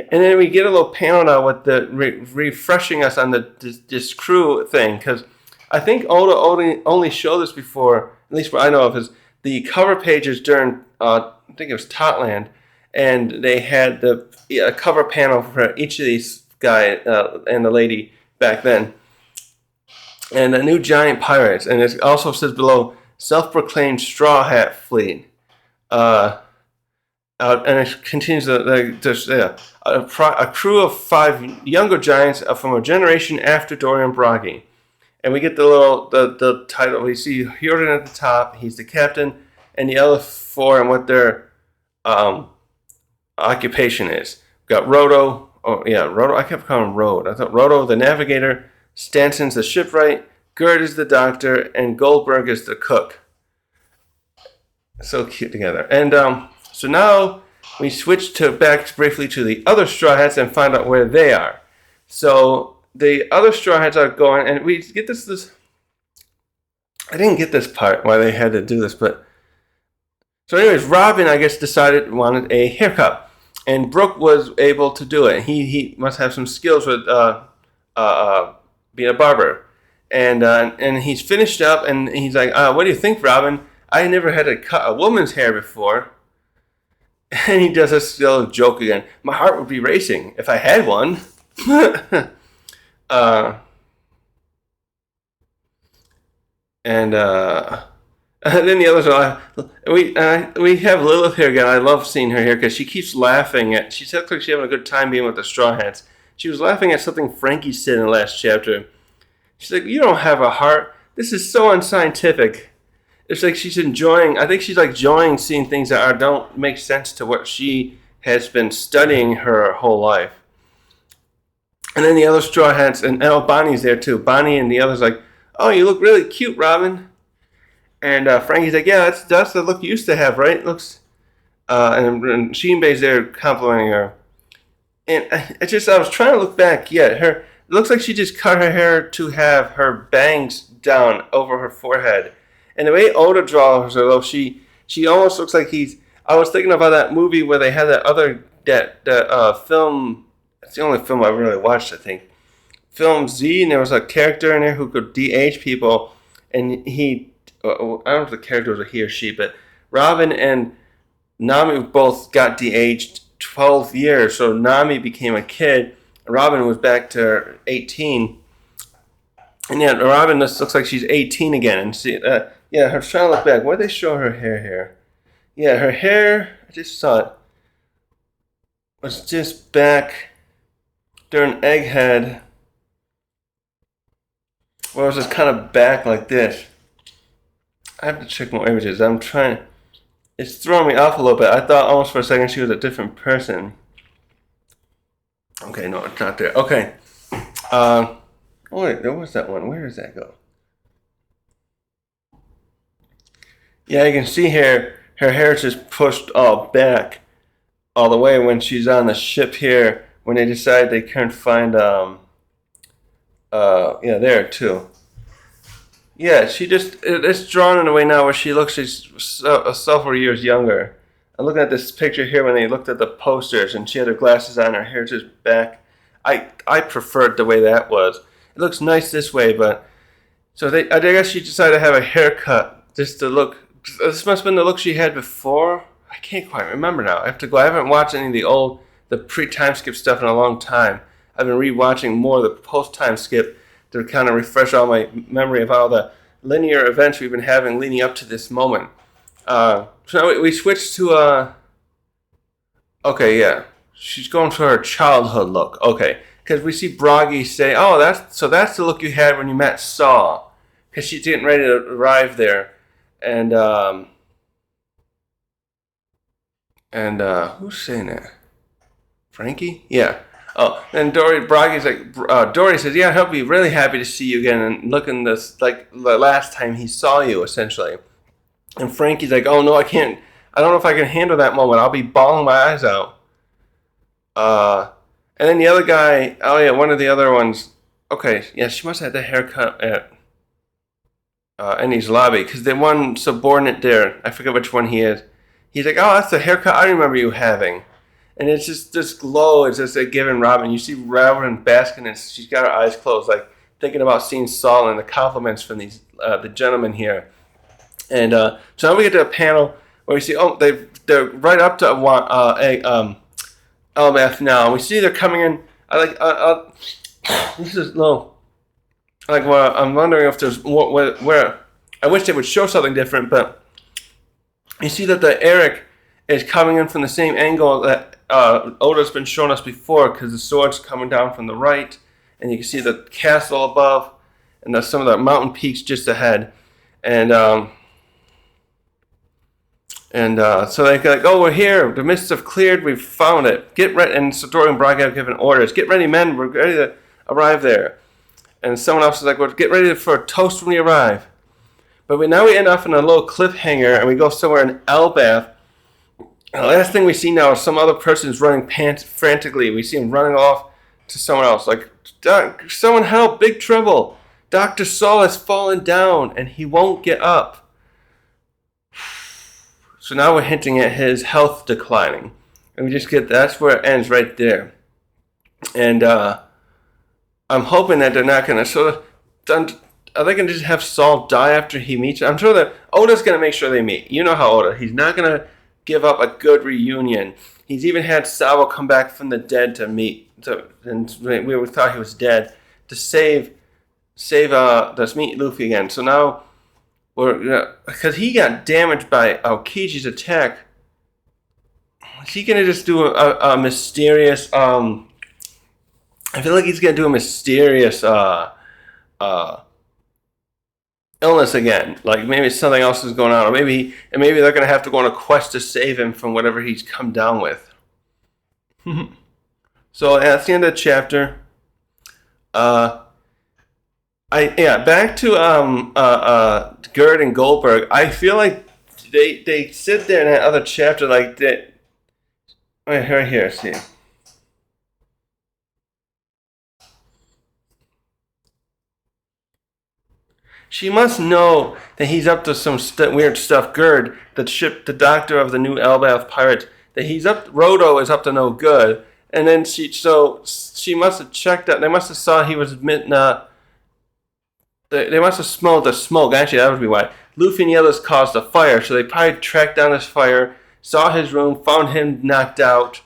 And then we get a little panel now with the refreshing us on this crew thing, because I think Oda only showed this before, at least what I know of, is the cover pages during, I think it was Totland, and they had a cover panel for each of these guys and the lady back then. And the new giant pirates, and it also says below, self-proclaimed Straw Hat Fleet. And it continues a crew of 5 younger giants from a generation after Dorian Bragi. And we get the title. We see Hajrudin at the top. He's the captain, and the other 4 and what their occupation is. We've got Roto. Oh yeah, Roto. I kept calling him Rode. I thought Roto the navigator, Stansen's the shipwright, Gerd is the doctor, and Goldberg is the cook. So cute together. And so now we switch back briefly to the other Straw Hats and find out where they are. So the other Straw Hats are going, and we get this. I didn't get this part why they had to do this, but so anyways, Robin I guess wanted a haircut, and Brooke was able to do it. He must have some skills with being a barber, and he's finished up, and he's like, "What do you think, Robin? I never had to cut a woman's hair before." And he does a still joke again. My heart would be racing if I had one. And then the others are we have Lilith here again. I love seeing her here because she keeps laughing at. She looks like she's having a good time being with the Straw Hats. She was laughing at something Frankie said in the last chapter. She's like, "You don't have a heart. This is so unscientific." It's like she's enjoying. I think she's like enjoying seeing things that don't make sense to what she has been studying her whole life. And then the other Straw Hats, and Bonnie's there too. Bonnie and the others like, "Oh, you look really cute, Robin." And Frankie's like, "Yeah, that's the look you used to have, right?" It looks, and Shinbei's there complimenting her. And I was trying to look back. Yeah, it looks like she just cut her hair to have her bangs down over her forehead. And the way Oda draws her, though, she almost looks like I was thinking about that movie where they had that film. It's the only film I've really watched, I think. Film Z, and there was a character in there who could de-age people, and I don't know if the character was a he or she, but Robin and Nami both got de-aged 12 years, so Nami became a kid, Robin was back to 18, and yeah, Robin looks like she's 18 again, and see, yeah, I was trying to look back, why did they show her hair here? Yeah, her hair, I just saw it, was just back during Egghead, where it was just kind of back like this. I have to check more images. It's throwing me off a little bit. I thought almost for a second she was a different person. Okay, no, it's not there. Okay. Oh, wait, there was that one. Where does that go? Yeah, you can see here her hair is just pushed all back all the way when she's on the ship here when they decide they can't find yeah, there too. Yeah, she just it's drawn in a way now where she looks she's several years younger. I'm looking at this picture here when they looked at the posters and she had her glasses on, her hair just back. I preferred the way that was. It looks nice this way, but so I guess she decided to have a haircut just to look. This must have been the look she had before. I can't quite remember now. I have to go. I haven't watched any of the pre-time skip stuff in a long time. I've been rewatching more of the post-time skip to kind of refresh all my memory of all the linear events we've been having leading up to this moment. So now we switched to okay, yeah, she's going for her childhood look. Okay, because we see Bragi say, "Oh, that's the look you had when you met Saw," because she's getting ready to arrive there, and who's saying that? Frankie? Yeah. Oh, and Bragi's like, Dory says, "Yeah, he'll be really happy to see you again," and looking this like the last time he saw you, essentially. And Frankie's like, "Oh no, I can't. I don't know if I can handle that moment. I'll be bawling my eyes out." And then the other guy, oh yeah, one of the other ones. Okay, yeah, she must have had the haircut at Annie's lobby because the one subordinate there, I forget which one he is. He's like, "Oh, that's the haircut I remember you having." And it's just this glow. It's just like giving Robin. You see Robin basking, and she's got her eyes closed, like thinking about seeing Saul and the compliments from these the gentlemen here. And so now we get to a panel where we see they're right up to Elbath now. And we see they're coming in. I like this is low. Like well, I'm wondering if there's where I wish they would show something different, but you see that the Eric is coming in from the same angle that Oda's been showing us before because the sword's coming down from the right, and you can see the castle above, and some of the mountain peaks just ahead, and so they go like, "Oh, we're here. The mists have cleared. We've found it. Get ready." And so Dory and Braga have given orders. "Get ready, men. We're ready to arrive there." And someone else is like, "Well, get ready for a toast when we arrive." But now we end up in a little cliffhanger, and we go somewhere in Elbath. The last thing we see now is some other person's running frantically. We see him running off to someone else. Like, someone help, big trouble. Dr. Saul has fallen down and he won't get up. So now we're hinting at his health declining. And we just that's where it ends right there. And I'm hoping that they're not going to are they going to just have Saul die after he meets? I'm sure that Oda's going to make sure they meet. You know how Oda, he's not going to give up a good reunion. He's even had Sabo come back from the dead to meet, and we thought he was dead, to save let's meet Luffy again. So now because he got damaged by Aokiji's attack, is he gonna just do a mysterious? I feel like he's gonna do a mysterious illness again. Like maybe something else is going on, or maybe they're gonna have to go on a quest to save him from whatever he's come down with. So that's the end of the chapter. Back to Gerd and Goldberg. I feel like they sit there in that other chapter like that. Right here, see. She must know that he's up to some weird stuff. Gerd, the doctor of the new Elbath pirates, that Rodo is up to no good. And then she must have checked out. They must have saw he was they must have smelled the smoke. Actually, that would be why. Luffy and the others caused a fire, so they probably tracked down this fire, saw his room, found him knocked out,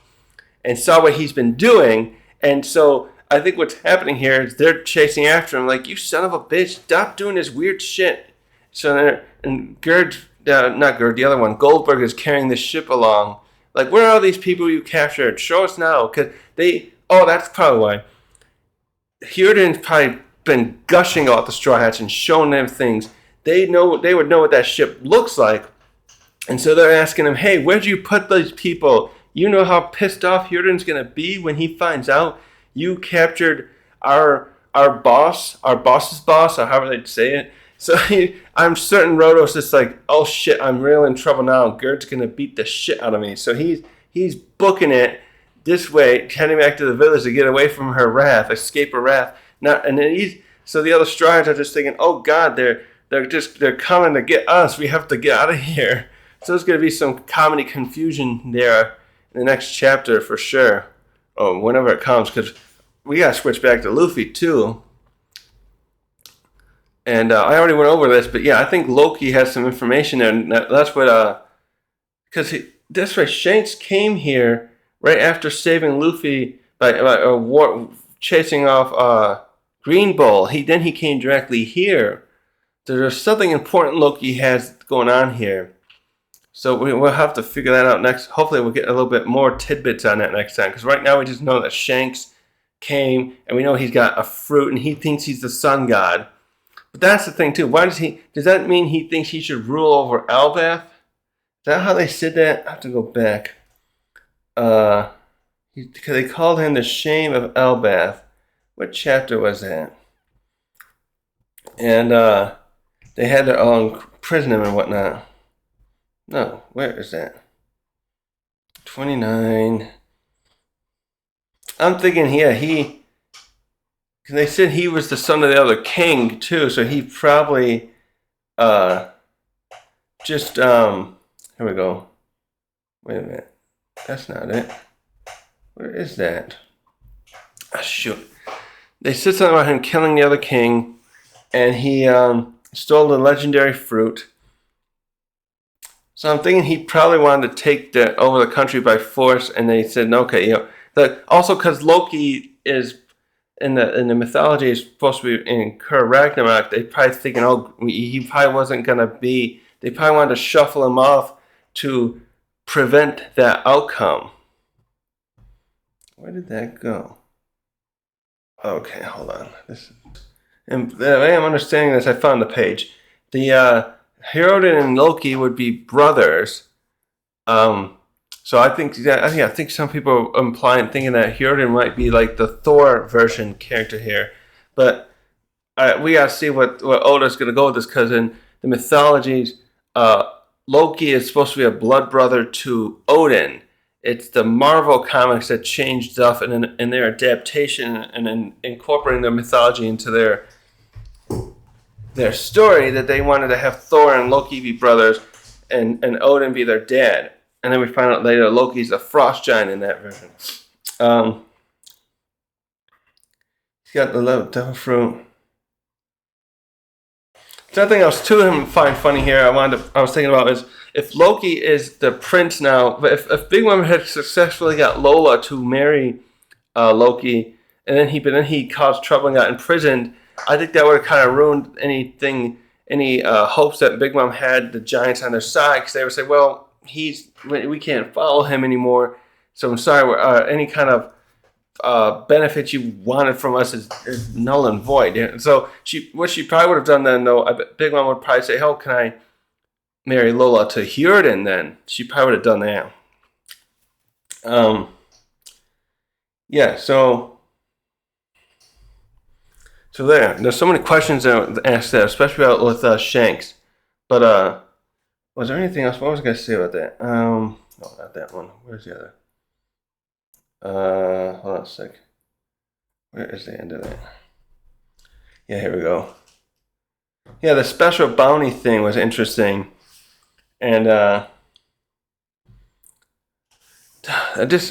and saw what he's been doing. And so I think what's happening here is they're chasing after him, like, "You son of a bitch, stop doing this weird shit." So and Gerd, not Gerd, the other one, Goldberg is carrying this ship along. Like, where are all these people you captured? Show us now, because that's probably why. Hajrudin's probably been gushing about the Straw Hats and showing them things. They would know what that ship looks like, and so they're asking him, "Hey, where'd you put these people You know how pissed off Hajrudin's gonna be when he finds out you captured our boss's boss, or however they'd say it. So I'm certain Rhodo's just like, oh shit, I'm real in trouble now. Gert's gonna beat the shit out of me. So he's booking it this way, heading back to the village to get away from her wrath, escape her wrath. So the other Strides are just thinking, oh god, they're coming to get us. We have to get out of here. So there's gonna be some comedy confusion there in the next chapter for sure, or whenever it comes, because we gotta switch back to Luffy too. And I already went over this, but yeah, I think Loki has some information there. And that's what, because this way, Shanks came here right after saving Luffy by chasing off Green Bull. Then he came directly here. There's something important Loki has going on here. So we'll have to figure that out next. Hopefully we'll get a little bit more tidbits on that next time. Because right now we just know that Shanks came, and we know he's got a fruit, and he thinks he's the sun god. But that's the thing too. Does that mean he thinks he should rule over Albath? Is that how they said that? I have to go back. Because they called him the shame of Albath. What chapter was that? And they had to imprison him and whatnot. No, where is that? 29. I'm thinking, yeah, they said he was the son of the other king too, so he probably here we go. Wait a minute. That's not it. Where is that? Ah, shoot. They said something about him killing the other king, and he stole the legendary fruit. So I'm thinking he probably wanted to take over the country by force, and they said, okay, also because Loki is in the mythology is supposed to be in Kerr Ragnarok, they probably thinking, he probably wasn't gonna be. They probably wanted to shuffle him off to prevent that outcome. Where did that go? Okay, hold on. And the way I'm understanding this, I found the page. The Hajrudin and Loki would be brothers. So I think some people are thinking that Hajrudin might be like the Thor version character here, but we gotta see what Oda's gonna go with this, because in the mythologies, Loki is supposed to be a blood brother to Odin. It's the Marvel comics that changed stuff in their adaptation and in incorporating their mythology into their story, that they wanted to have Thor and Loki be brothers and Odin be their dad. And then we find out later Loki's a frost giant in that version. He's got the love devil fruit. Something else too I find funny here I was thinking about is, if Loki is the prince now, if Big Mom had successfully got Lola to marry Loki, and then he caused trouble and got imprisoned, I think that would have kind of ruined any hopes that Big Mom had the giants on their side, because they would say, well, we can't follow him anymore, so I'm sorry, any kind of benefit you wanted from us is null and void. And so what she probably would have done then, though, I bet Big Mom would probably say, "Oh, can I marry Lola to Hajrudin?" Then she probably would have done that. Yeah. So there's so many questions asked there, especially with Shanks. But was there anything else? What was I going to say about that? No, not that one. Where's the other? Hold on a sec. Where is the end of that? Yeah, here we go. Yeah, the special bounty thing was interesting, and I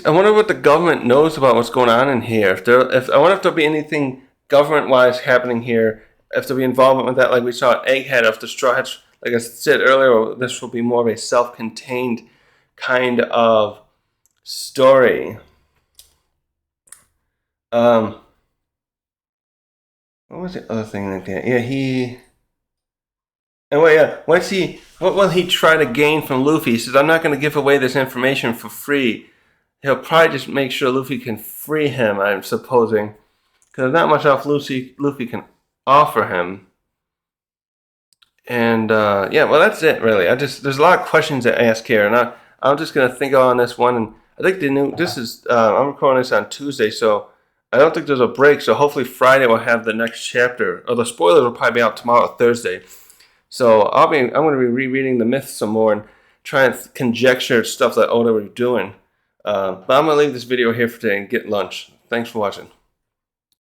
wonder what the government knows about what's going on in here. I wonder if there'll be anything government-wise happening here. If there'll be involvement with that, like we saw at Egghead of the Straw Hats. Like I said earlier, this will be more of a self-contained kind of story. What was the other thing like that? Yeah, what will he try to gain from Luffy? He says, I'm not going to give away this information for free. He'll probably just make sure Luffy can free him, I'm supposing. Because there's not much else Luffy can offer him. And yeah, well, that's it really. There's a lot of questions to ask here, and I'm just gonna think on this one, and I think the new. This is. I'm recording this on Tuesday, so I don't think there's a break. So hopefully Friday we'll have the next chapter. Or the spoilers will probably be out tomorrow, Thursday. So I'm going to be rereading the myths some more and try and conjecture stuff that Oda was doing. But I'm going to leave this video here for today and get lunch. Thanks for watching.